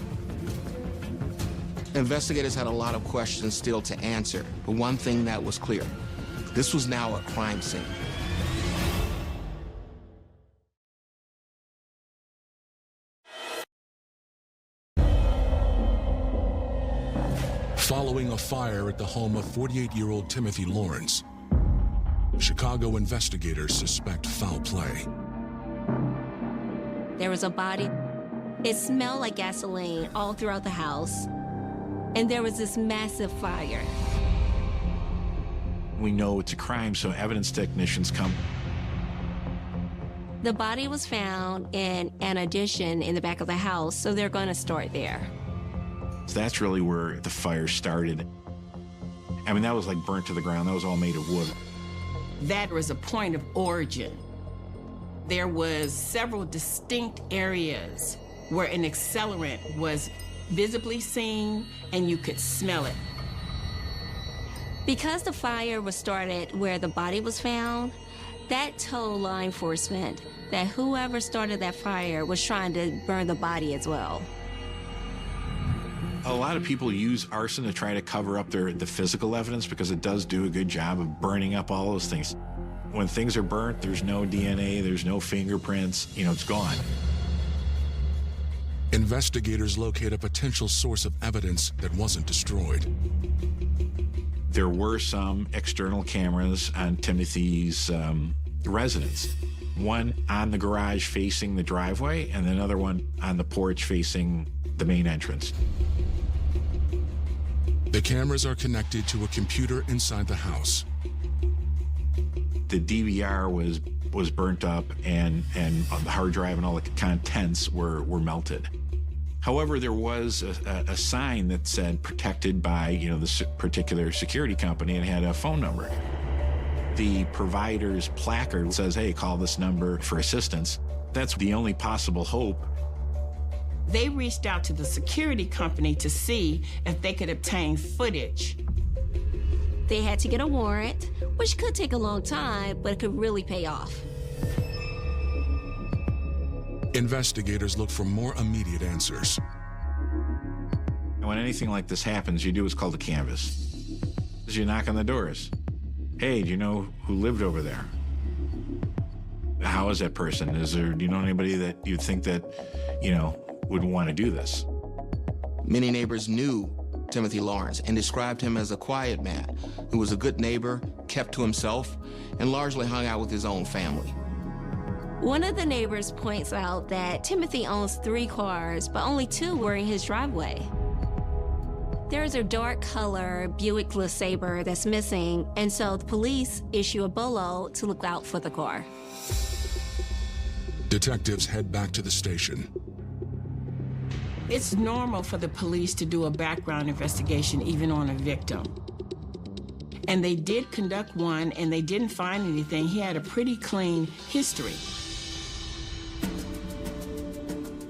Investigators had a lot of questions still to answer, but one thing that was clear, this was now a crime scene. Following a fire at the home of 48-year-old Timothy Lawrence, Chicago investigators suspect foul play. There was a body. It smelled like gasoline all throughout the house. And there was this massive fire. We know it's a crime, so evidence technicians come. The body was found in an addition in the back of the house, so they're going to start there. So that's really where the fire started. I mean, that was like burnt to the ground. That was all made of wood. That was a point of origin. There was several distinct areas where an accelerant was visibly seen and you could smell it. Because the fire was started where the body was found, that told law enforcement that whoever started that fire was trying to burn the body as well. A lot of people use arson to try to cover up the physical evidence because it does do a good job of burning up all those things. When things are burnt, there's no DNA, there's no fingerprints, it's gone. Investigators locate a potential source of evidence that wasn't destroyed. There were some external cameras on Timothy's residence. One on the garage facing the driveway, and another one on the porch facing the main entrance. The cameras are connected to a computer inside the house. The DVR was burnt up, and the hard drive and all the contents were melted. However, there was a sign that said protected by this particular security company and had a phone number. The provider's placard says, hey, call this number for assistance. That's the only possible hope. They reached out to the security company to see if they could obtain footage. They had to get a warrant, which could take a long time, but it could really pay off. Investigators look for more immediate answers. When anything like this happens, you do what's called a canvass. You knock on the doors. Hey, do you know who lived over there? How is that person? Do you know anybody that you'd think that, would want to do this? Many neighbors knew Timothy Lawrence and described him as a quiet man who was a good neighbor, kept to himself, and largely hung out with his own family. One of the neighbors points out that Timothy owns 3 cars, but only 2 were in his driveway. There's a dark color Buick LeSabre that's missing, and so the police issue a bolo to look out for the car. Detectives head back to the station. It's normal for the police to do a background investigation even on a victim. And they did conduct one, and they didn't find anything. He had a pretty clean history.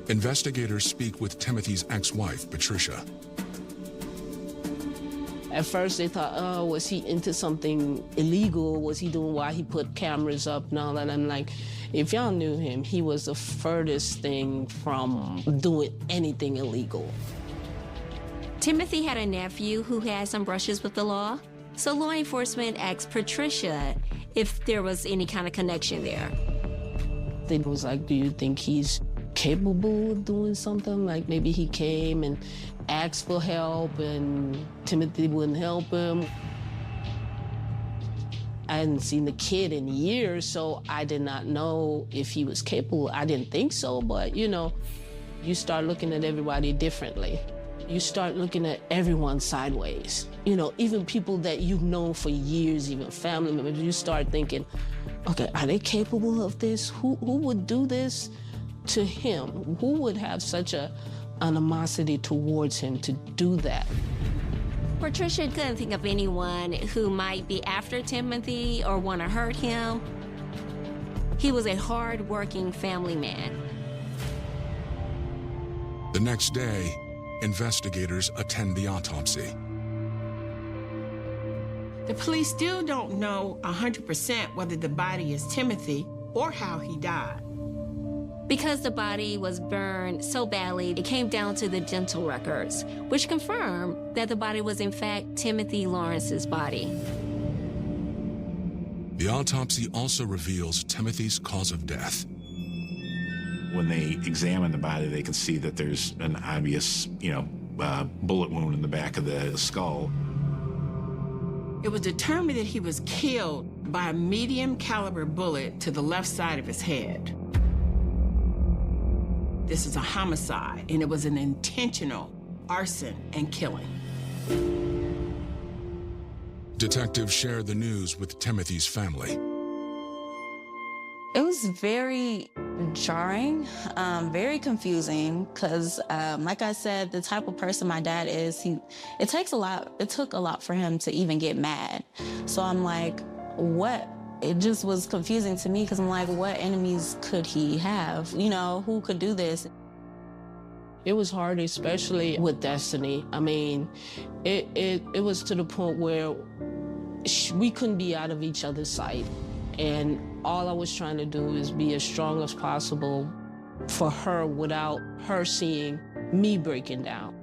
Investigators speak with Timothy's ex-wife, Patricia. At first they thought, oh, was he into something illegal? Was he doing why he put cameras up and all that? I'm like, if y'all knew him, he was the furthest thing from doing anything illegal. Timothy had a nephew who had some brushes with the law, so law enforcement asked Patricia if there was any kind of connection there. They was like, do you think he's capable of doing something? Like maybe he came and asked for help and Timothy wouldn't help him. I hadn't seen the kid in years, so I did not know if he was capable. I didn't think so, but you start looking at everybody differently. You start looking at everyone sideways. Even people that you've known for years, even family members, you start thinking, okay, are they capable of this? Who would do this to him? Who would have such an animosity towards him to do that? Patricia couldn't think of anyone who might be after Timothy or want to hurt him. He was a hard-working family man. The next day, investigators attend the autopsy. The police still don't know 100% whether the body is Timothy or how he died. Because the body was burned so badly, it came down to the dental records, which confirmed that the body was in fact Timothy Lawrence's body. The autopsy also reveals Timothy's cause of death. When they examine the body, they can see that there's an obvious, bullet wound in the back of the skull. It was determined that he was killed by a medium caliber bullet to the left side of his head. This is a homicide, and it was an intentional arson and killing. Detectives shared the news with Timothy's family. It was very jarring, very confusing, because like I said, the type of person my dad is, it took a lot for him to even get mad. So I'm like, what? It just was confusing to me because I'm like, what enemies could he have? Who could do this? It was hard, especially with Destiny. I mean, it was to the point where we couldn't be out of each other's sight. And all I was trying to do is be as strong as possible for her without her seeing me breaking down.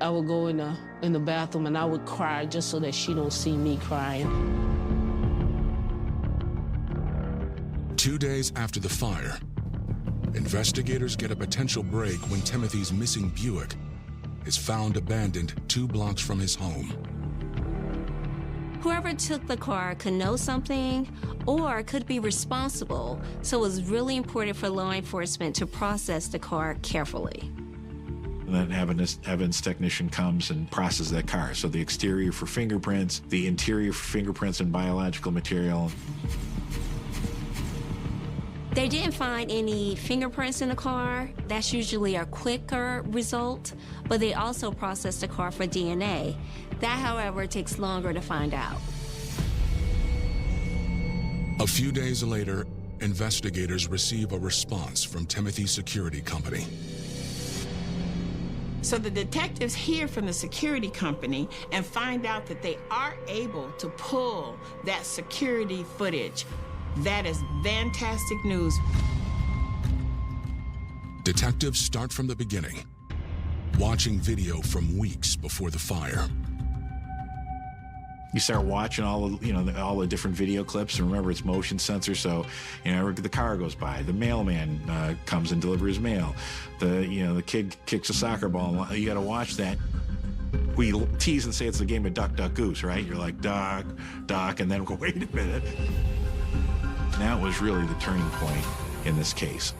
I would go in the bathroom and I would cry just so that she don't see me crying. 2 days after the fire, investigators get a potential break when Timothy's missing Buick is found abandoned 2 blocks from his home. Whoever took the car could know something or could be responsible, so it was really important for law enforcement to process the car carefully. And then evidence technician comes and processes that car. So the exterior for fingerprints, the interior for fingerprints and biological material. They didn't find any fingerprints in the car. That's usually a quicker result, but they also processed the car for DNA. That, however, takes longer to find out. A few days later, investigators receive a response from Timothy's security company. So the detectives hear from the security company and find out that they are able to pull that security footage. That is fantastic news. Detectives start from the beginning, watching video from weeks before the fire. You start watching all the different video clips, and remember it's motion sensor, so the car goes by, the mailman comes and delivers mail, the kid kicks a soccer ball. You got to watch that. We tease and say it's a game of duck, duck, goose, right? You're like duck, duck, and then go, wait a minute. That was really the turning point in this case.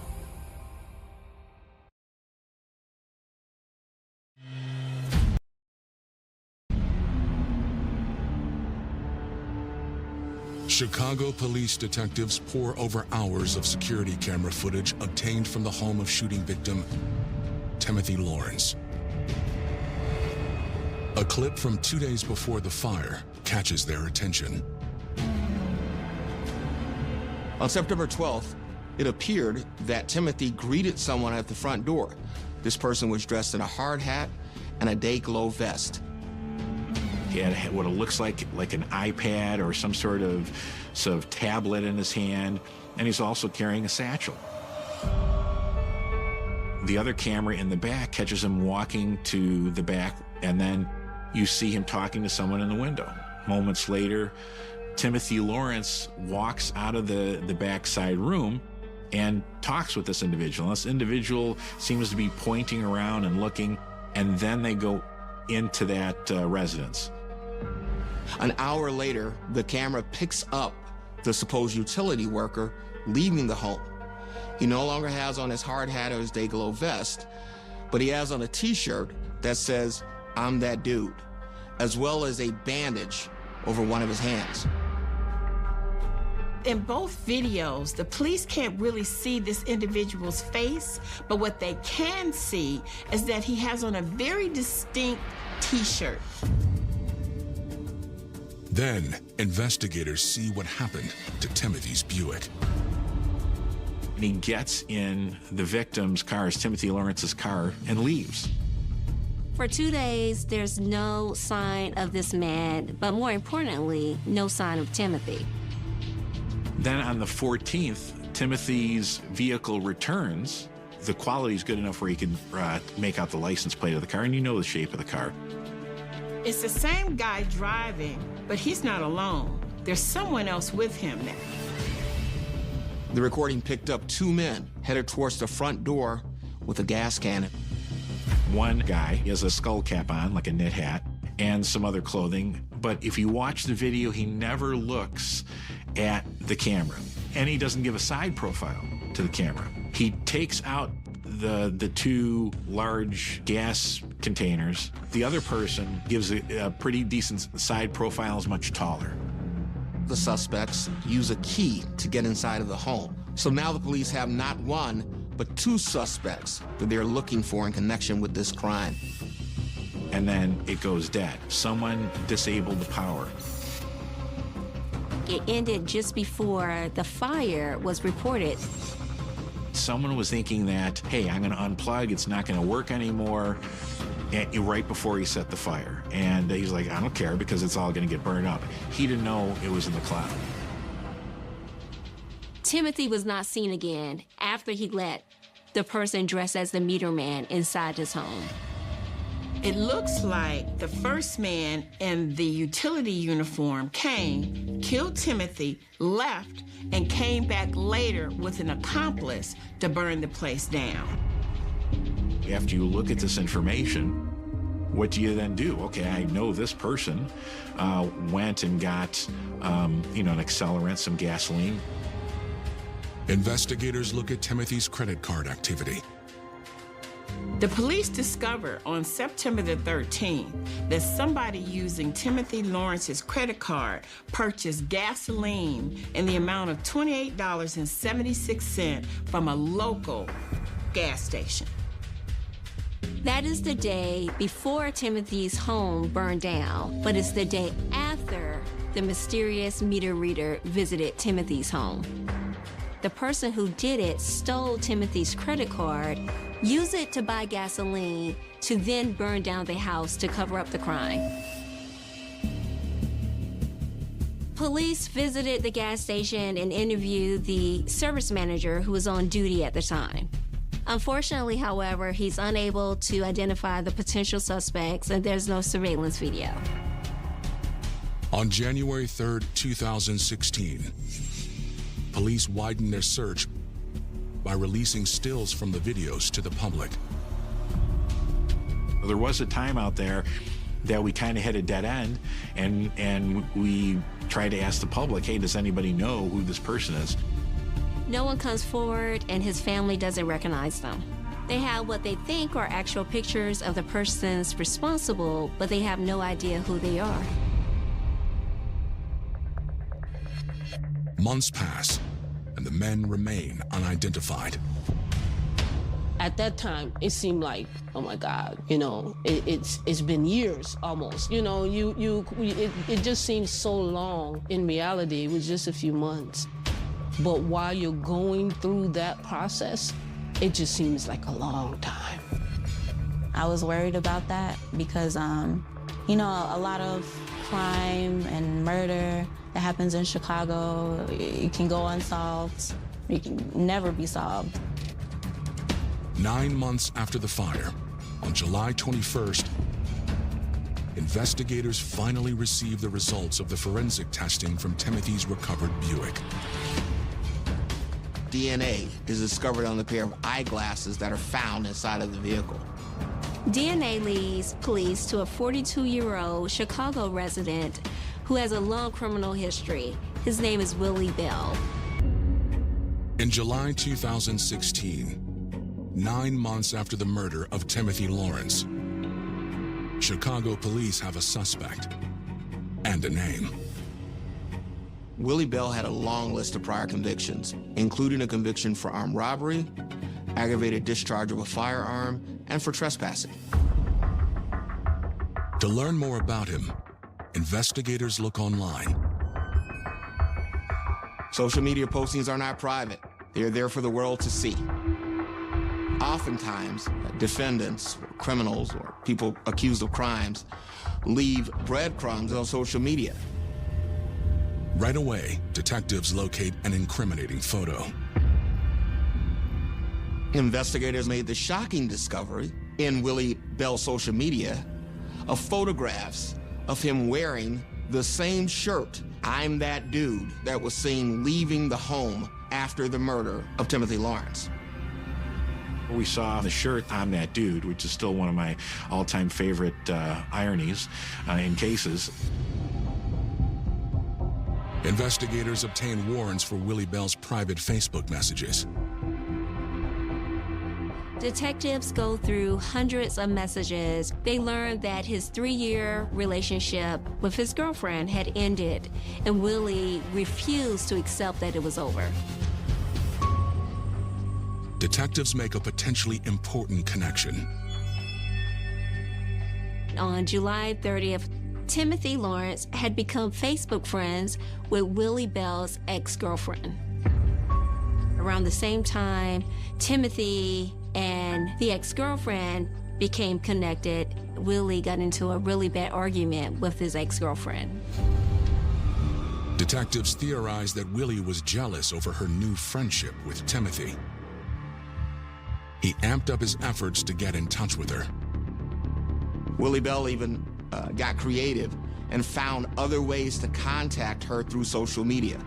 Chicago police detectives pore over hours of security camera footage obtained from the home of shooting victim Timothy Lawrence. A clip from 2 days before the fire catches their attention. On September 12th, it appeared that Timothy greeted someone at the front door. This person was dressed in a hard hat and a day-glow vest. He had what it looks like an iPad or some sort of tablet in his hand, and he's also carrying a satchel. The other camera in the back catches him walking to the back, and then you see him talking to someone in the window. Moments later, Timothy Lawrence walks out of the backside room and talks with this individual. This individual seems to be pointing around and looking, and then they go into that residence. An hour later, the camera picks up the supposed utility worker leaving the home. He no longer has on his hard hat or his day-glow vest, but he has on a t-shirt that says, "I'm that dude," as well as a bandage over one of his hands. In both videos, the police can't really see this individual's face, but what they can see is that he has on a very distinct t-shirt. Then, investigators see what happened to Timothy's Buick. And he gets in the victim's car, Timothy Lawrence's car, and leaves. For 2 days, there's no sign of this man, but more importantly, no sign of Timothy. Then on the 14th, Timothy's vehicle returns. The quality is good enough where he can make out the license plate of the car, and you know the shape of the car. It's the same guy driving, but he's not alone. There's someone else with him now. The recording picked up 2 men headed towards the front door with a gas cannon. One guy has a skull cap on, like a knit hat, and some other clothing. But if you watch the video, he never looks at the camera, and he doesn't give a side profile to the camera. He takes out the 2 large gas containers. The other person gives a pretty decent side profile, is much taller. The suspects use a key to get inside of the home. So now the police have not 1, but 2 suspects that they're looking for in connection with this crime. And then it goes dead. Someone disabled the power. It ended just before the fire was reported. Someone was thinking that, hey, I'm going to unplug, it's not going to work anymore, right before he set the fire. And he's like, I don't care, because it's all going to get burned up. He didn't know it was in the cloud. Timothy was not seen again after he let the person dressed as the meter man inside his home. It looks like the first man in the utility uniform came, killed Timothy, left, and came back later with an accomplice to burn the place down. After you look at this information, what do you then do? Okay, I know this person went and got, an accelerant, some gasoline. Investigators look at Timothy's credit card activity. The police discovered on September the 13th that somebody using Timothy Lawrence's credit card purchased gasoline in the amount of $28.76 from a local gas station. That is the day before Timothy's home burned down, but it's the day after the mysterious meter reader visited Timothy's home. The person who did it stole Timothy's credit card, used it to buy gasoline, to then burn down the house to cover up the crime. Police visited the gas station and interviewed the service manager who was on duty at the time. Unfortunately, however, he's unable to identify the potential suspects, and there's no surveillance video. On January 3rd, 2016, police widened their search by releasing stills from the videos to the public. There was a time out there that we kind of hit a dead end, and we tried to ask the public, hey, does anybody know who this person is? No one comes forward, and his family doesn't recognize them. They have what they think are actual pictures of the persons responsible, but they have no idea who they are. Months pass, and the men remain unidentified. At that time, it seemed like, oh my God, it's been years almost. It just seems so long. In reality, it was just a few months. But while you're going through that process, it just seems like a long time. I was worried about that because, a lot of crime and murder that happens in Chicago, it can go unsolved. It can never be solved. 9 months after the fire, on July 21st, investigators finally received the results of the forensic testing from Timothy's recovered Buick. DNA is discovered on the pair of eyeglasses that are found inside of the vehicle. DNA leads police to a 42-year-old Chicago resident who has a long criminal history. His name is Willie Bell. In July 2016, 9 months after the murder of Timothy Lawrence, Chicago police have a suspect and a name. Willie Bell had a long list of prior convictions, including a conviction for armed robbery, aggravated discharge of a firearm, and for trespassing. To learn more about him, investigators look online. Social media postings are not private. They're there for the world to see. Oftentimes, defendants, or criminals, or people accused of crimes leave breadcrumbs on social media. Right away, detectives locate an incriminating photo. Investigators made the shocking discovery in Willie Bell's social media of photographs of him wearing the same shirt, "I'm that dude," that was seen leaving the home after the murder of Timothy Lawrence. We saw the shirt, "I'm that dude," which is still one of my all-time favorite ironies in cases. Investigators obtain warrants for Willie Bell's private Facebook messages. Detectives go through hundreds of messages. They learn that his 3-year relationship with his girlfriend had ended, and Willie refused to accept that it was over. Detectives make a potentially important connection. On July 30th, Timothy Lawrence had become Facebook friends with Willie Bell's ex-girlfriend. Around the same time, Timothy and the ex-girlfriend became connected. Willie got into a really bad argument with his ex-girlfriend. Detectives theorize that Willie was jealous over her new friendship with Timothy. He amped up his efforts to get in touch with her. Willie Bell even got creative and found other ways to contact her through social media.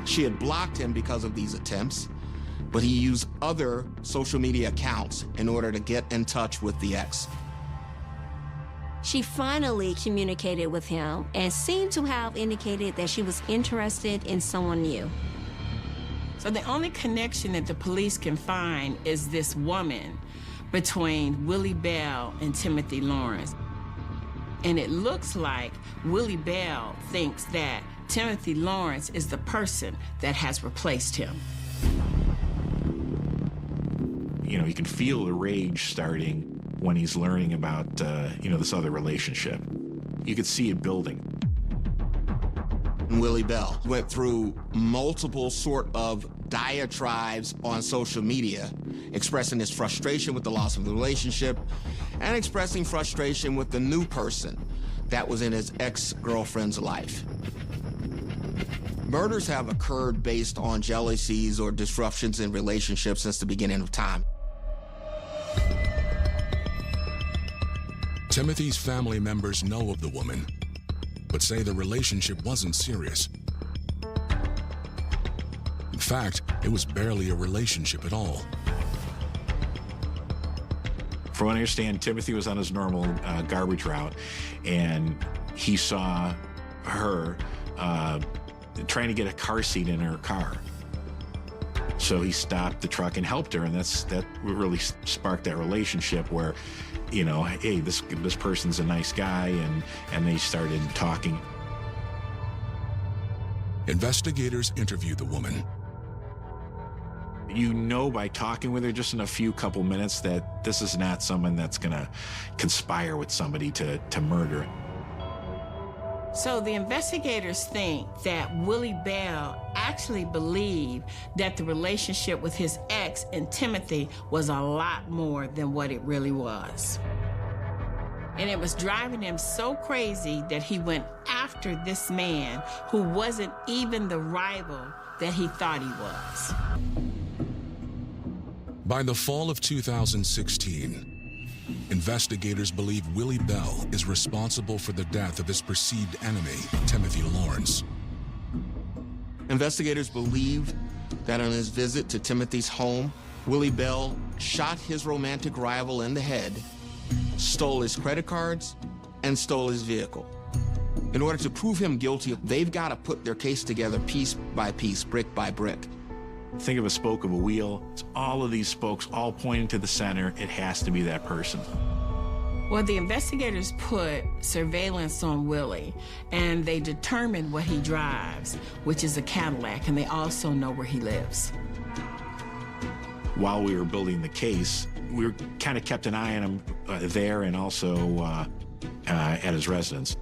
She had blocked him because of these attempts, but he used other social media accounts in order to get in touch with the ex. She finally communicated with him and seemed to have indicated that she was interested in someone new. So the only connection that the police can find is this woman between Willie Bell and Timothy Lawrence. And it looks like Willie Bell thinks that Timothy Lawrence is the person that has replaced him. You know, you can feel the rage starting when he's learning about, this other relationship. You could see it building. Willie Bell went through multiple sort of diatribes on social media, expressing his frustration with the loss of the relationship and expressing frustration with the new person that was in his ex-girlfriend's life. Murders have occurred based on jealousies or disruptions in relationships since the beginning of time. Timothy's family members know of the woman, but say the relationship wasn't serious. In fact, it was barely a relationship at all. From what I understand, Timothy was on his normal garbage route, and he saw her trying to get a car seat in her car. So he stopped the truck and helped her, and that really sparked that relationship where, hey, this person's a nice guy, and they started talking. Investigators interviewed the woman. You know by talking with her just in a couple minutes that this is not someone that's gonna conspire with somebody to murder. So the investigators think that Willie Bell actually believed that the relationship with his ex and Timothy was a lot more than what it really was. And it was driving him so crazy that he went after this man who wasn't even the rival that he thought he was. By the fall of 2016, investigators believe Willie Bell is responsible for the death of his perceived enemy, Timothy Lawrence. Investigators believe that on his visit to Timothy's home, Willie Bell shot his romantic rival in the head, stole his credit cards, and stole his vehicle. In order to prove him guilty, they've got to put their case together piece by piece, brick by brick. Think of a spoke of a wheel. It's all of these spokes all pointing to the center. It has to be that person. Well, the investigators put surveillance on Willie, and they determined what he drives, which is a Cadillac, and they also know where he lives. While we were building the case, we were kind of kept an eye on him there and also at his residence.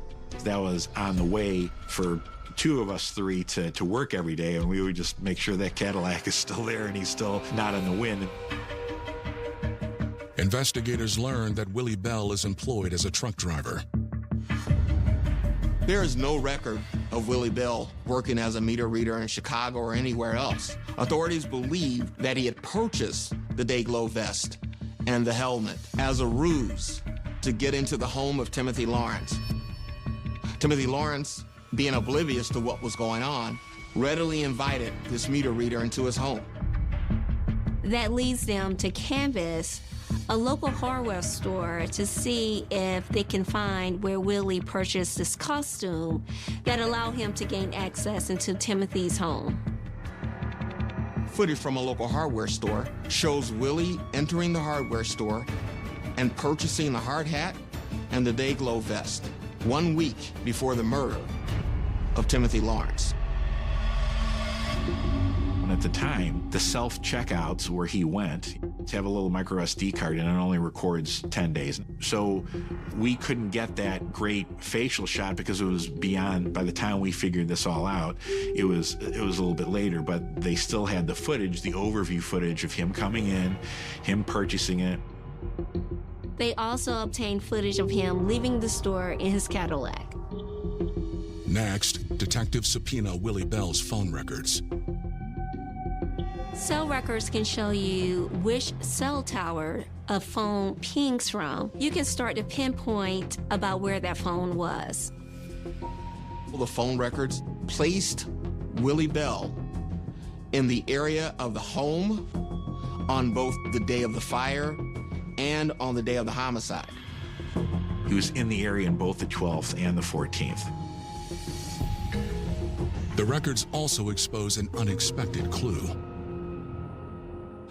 That was on the way for two of us three to work every day, and we would just make sure that Cadillac is still there and he's still not in the wind. Investigators learned that Willie Bell is employed as a truck driver. There is no record of Willie Bell working as a meter reader in Chicago or anywhere else. Authorities believe that he had purchased the Dayglow vest and the helmet as a ruse to get into the home of Timothy Lawrence. Timothy Lawrence, being oblivious to what was going on, readily invited this meter reader into his home. That leads them to canvass a local hardware store to see if they can find where Willie purchased this costume that allowed him to gain access into Timothy's home. Footage from a local hardware store shows Willie entering the hardware store and purchasing the hard hat and the Dayglow vest 1 week before the murder of Timothy Lawrence. And at the time, the self-checkouts where he went to have a little micro SD card, and it only records 10 days. So we couldn't get that great facial shot because it was beyond, by the time we figured this all out, it was a little bit later, but they still had the footage, the overview footage of him coming in, him purchasing it. They also obtained footage of him leaving the store in his Cadillac. Next, detectives subpoena Willie Bell's phone records. Cell records can show you which cell tower a phone pings from. You can start to pinpoint about where that phone was. The phone records placed Willie Bell in the area of the home on both the day of the fire and on the day of the homicide. He was in the area in both the 12th and the 14th. The records also expose an unexpected clue.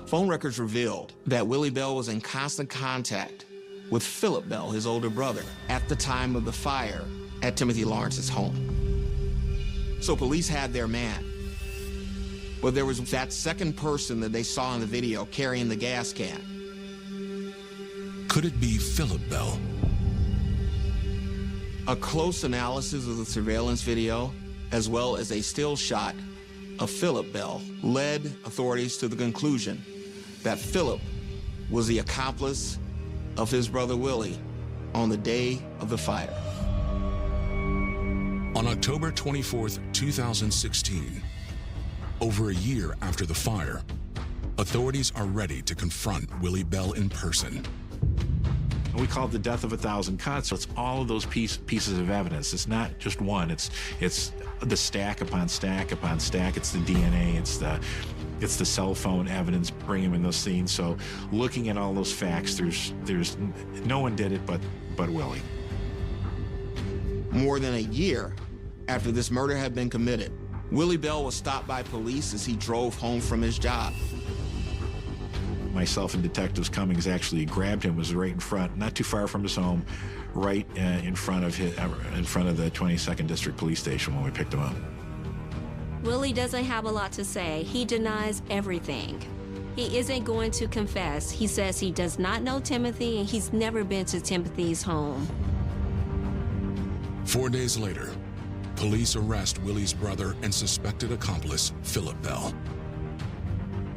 Phone records revealed that Willie Bell was in constant contact with Philip Bell, his older brother, at the time of the fire at Timothy Lawrence's home. So police had their man. But there was that second person that they saw in the video carrying the gas can. Could it be Philip Bell? A close analysis of the surveillance video, as well as a still shot of Philip Bell, led authorities to the conclusion that Philip was the accomplice of his brother Willie on the day of the fire. On October 24th, 2016, over a year after the fire, authorities are ready to confront Willie Bell in person. We call it the death of 1,000 cuts. So it's all of those pieces of evidence. It's not just one. It's the stack upon stack upon stack. It's the DNA. It's the cell phone evidence bringing in those scenes. So looking at all those facts, there's no one did it but Willie. More than a year after this murder had been committed, Willie Bell was stopped by police as he drove home from his job. Myself and Detectives Cummings actually grabbed him, was right in front, not too far from his home, right in front of the 22nd District Police Station when we picked him up. Willie doesn't have a lot to say. He denies everything. He isn't going to confess. He says he does not know Timothy and he's never been to Timothy's home. 4 days later, police arrest Willie's brother and suspected accomplice, Philip Bell.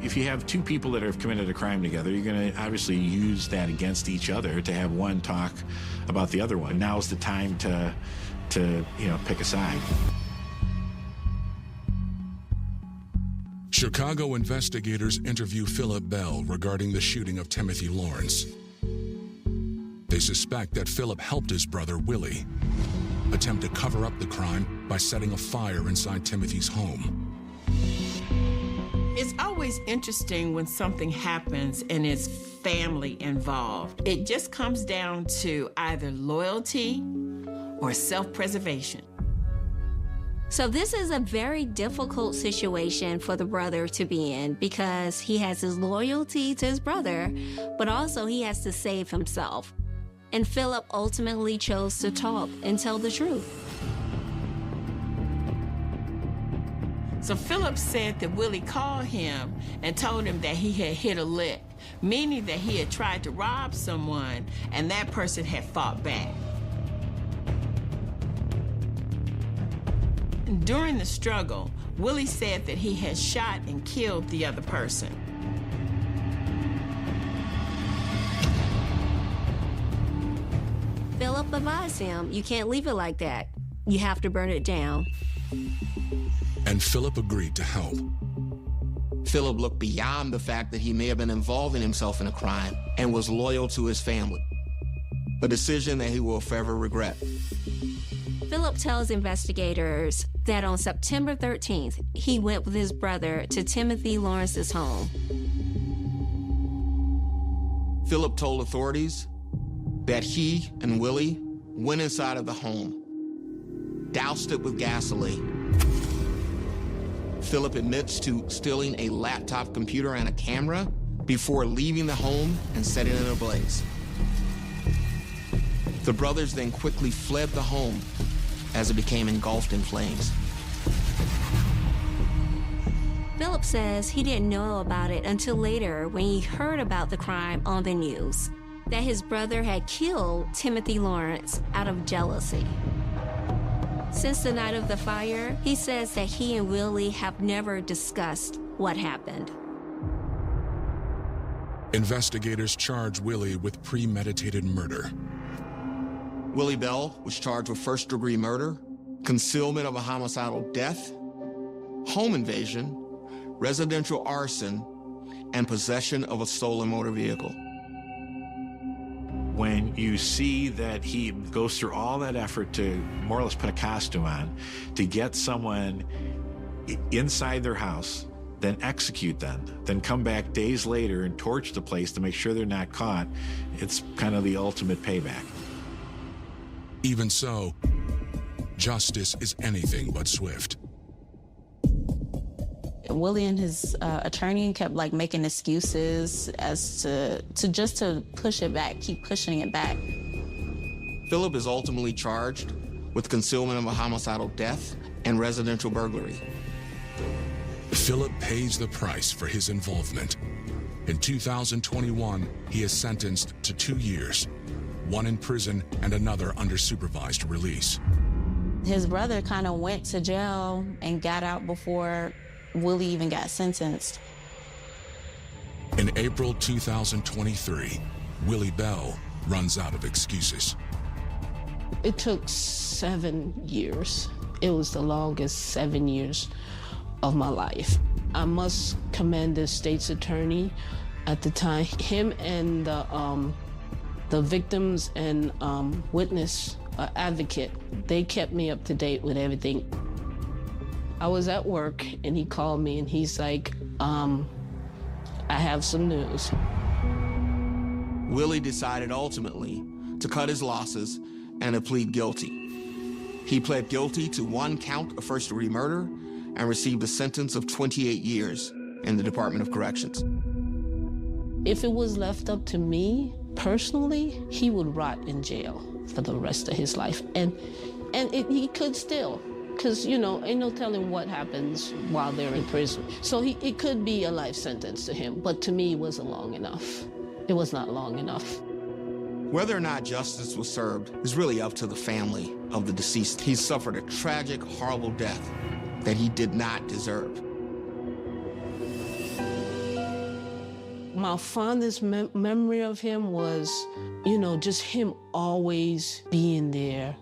If you have two people that have committed a crime together, you're going to obviously use that against each other to have one talk about the other one. Now's the time to pick a side. Chicago investigators interview Philip Bell regarding the shooting of Timothy Lawrence. They suspect that Philip helped his brother, Willie, attempt to cover up the crime by setting a fire inside Timothy's home. It's always interesting when something happens and it's family involved. It just comes down to either loyalty or self-preservation. So this is a very difficult situation for the brother to be in because he has his loyalty to his brother, but also he has to save himself. And Philip ultimately chose to talk and tell the truth. So Philip said that Willie called him and told him that he had hit a lick, meaning that he had tried to rob someone and that person had fought back. During the struggle, Willie said that he had shot and killed the other person. Philip advised him, you can't leave it like that. You have to burn it down. And Philip agreed to help. Philip looked beyond the fact that he may have been involving himself in a crime and was loyal to his family, a decision that he will forever regret. Philip tells investigators that on September 13th, he went with his brother to Timothy Lawrence's home. Philip told authorities that he and Willie went inside of the home, doused it with gasoline. Philip admits to stealing a laptop computer and a camera before leaving the home and setting it ablaze. The brothers then quickly fled the home as it became engulfed in flames. Philip says he didn't know about it until later when he heard about the crime on the news, that his brother had killed Timothy Lawrence out of jealousy. Since the night of the fire, he says that he and Willie have never discussed what happened. Investigators charge Willie with premeditated murder. Willie Bell was charged with first-degree murder, concealment of a homicidal death, home invasion, residential arson, and possession of a stolen motor vehicle. When you see that he goes through all that effort to more or less put a costume on, to get someone inside their house, then execute them, then come back days later and torch the place to make sure they're not caught, it's kind of the ultimate payback. Even so, justice is anything but swift. Willie and his attorney kept like making excuses as to just to push it back, keep pushing it back. Philip is ultimately charged with concealment of a homicidal death and residential burglary. Philip pays the price for his involvement. In 2021, he is sentenced to 2 years, 1 in prison and another under supervised release. His brother kind of went to jail and got out before Willie even got sentenced. In April 2023, Willie Bell runs out of excuses. It took 7 years. It was the longest 7 years of my life. I must commend the state's attorney at the time. Him and the victims and witness advocate, they kept me up to date with everything. I was at work and he called me and he's like, I have some news. Willie decided ultimately to cut his losses and to plead guilty. He pled guilty to 1 count of first-degree murder and received a sentence of 28 years in the Department of Corrections. If it was left up to me personally, he would rot in jail for the rest of his life. And he could still, because, you know, ain't no telling what happens while they're in prison. So it could be a life sentence to him, but to me, it wasn't long enough. It was not long enough. Whether or not justice was served is really up to the family of the deceased. He suffered a tragic, horrible death that he did not deserve. My fondest memory of him was, you know, just him always being there.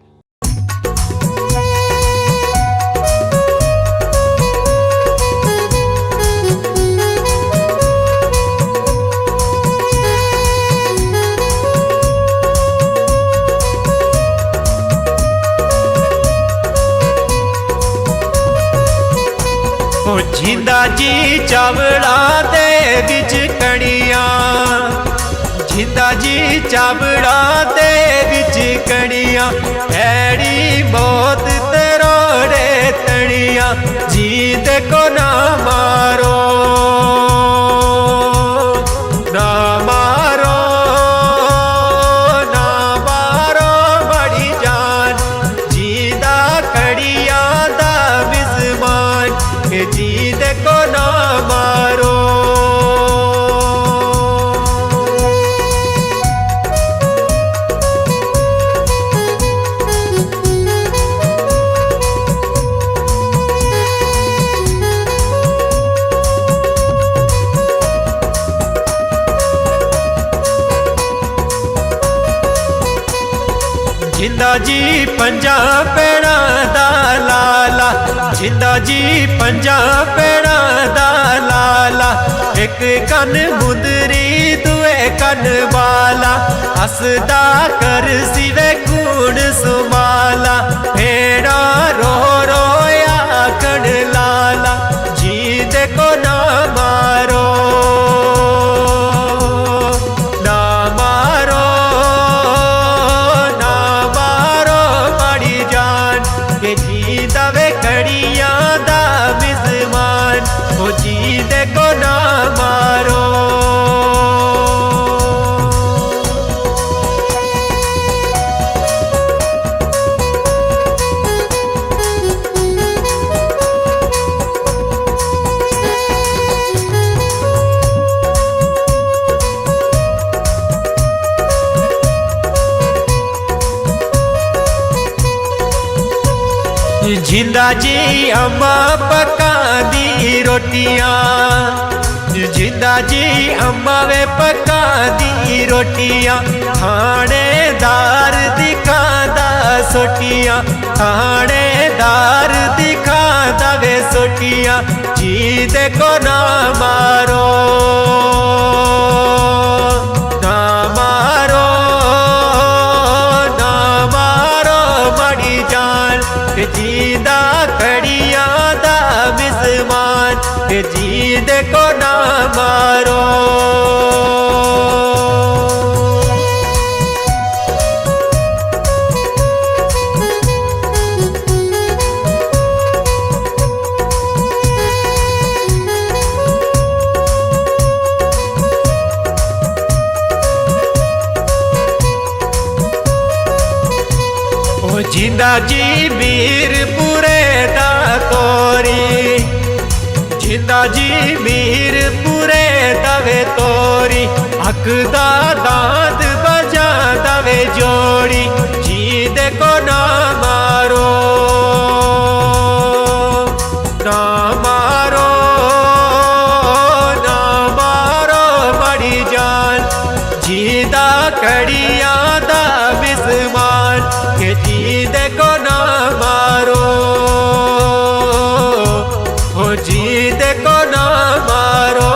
जिंदा जी चावड़ा दे विच कड़ियां, जिंदा जी चावड़ा दे विच कड़ियां, भैड़ी मौत तरोड़े तड़ियां, जीत को ना मारो, ना मारो, ना मारो बड़ी जान, जीदा कड़ियां दा बिजमान, जीत को ना मारो। जिंदा जी पंजा पेड़ा दा लाला, जिंदा जी पंजा पेड़ा दा लाला, एक कन मुंदरी दुए कन बाला, हसदा कर सिवे कूड़ सुमाला, भेड़ा रो रोया कण लाला, जीत को ना मारो, ना मारो, ना मारो बड़ी जान, के जीत वे कड़ियां दा बिजमान, वो जीत को ना मारो। जिंदा जी अम्मा पका दी रोटियां, जिंदा जी अम्मा वे पका दी रोटियां, थानेदार दिखादा सोटियां, थानेदार दिखादा वे सोटियां, जी देखो ना मारो ना मारो ना मारो बड़ी जान जीदा खड़िया दा मिजमान जी देखो ना मारो जिंदा जी मीरपुरे दा तोरी जिंदा जी मीरपुरे दवे तोरी अकदा दांत बजा दवे जोड़ी जी देखो ना मारो ना मारो ना मारो बड़ी जान जीदा कड़िया दा बिस्मान के जी देखो ना मारो हो जी देखो ना मारो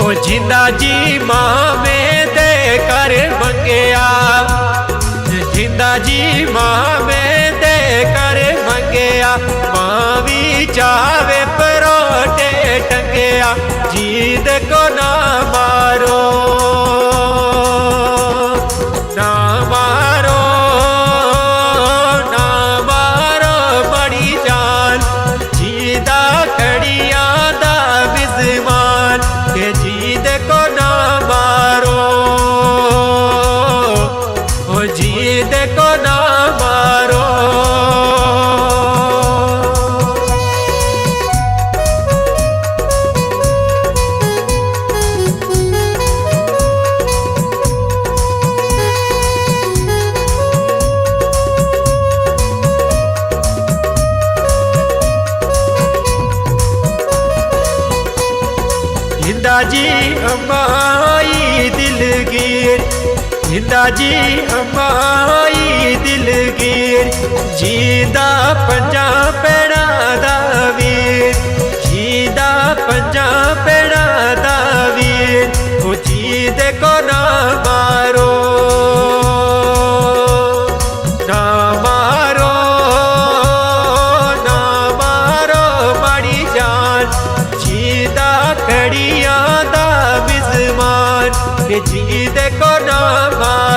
ओ जिंदा जी माँ में दे कर मंगया जिंदा जी माँ में दे कर मंगया माँ भी चावे परोटे टंगया जीद को ना मारो ना मारो ना मारो बड़ी जान जीदा खड़िया दा बिजमान के जी देखो ना मारो ओ जी देखो ना मारो जिंदा जी अम्माई दिलगीर जिंदा जी अम्माई दिलगीर जीदा पंजा पेड़ा दा वीर जीदा पंजा पेड़ा दा वीर ओ जी देखो ना मारो ना मारो ना मारो बड़ी जान जीदा खड़िया दा बिजमान के जी देखो ना मारो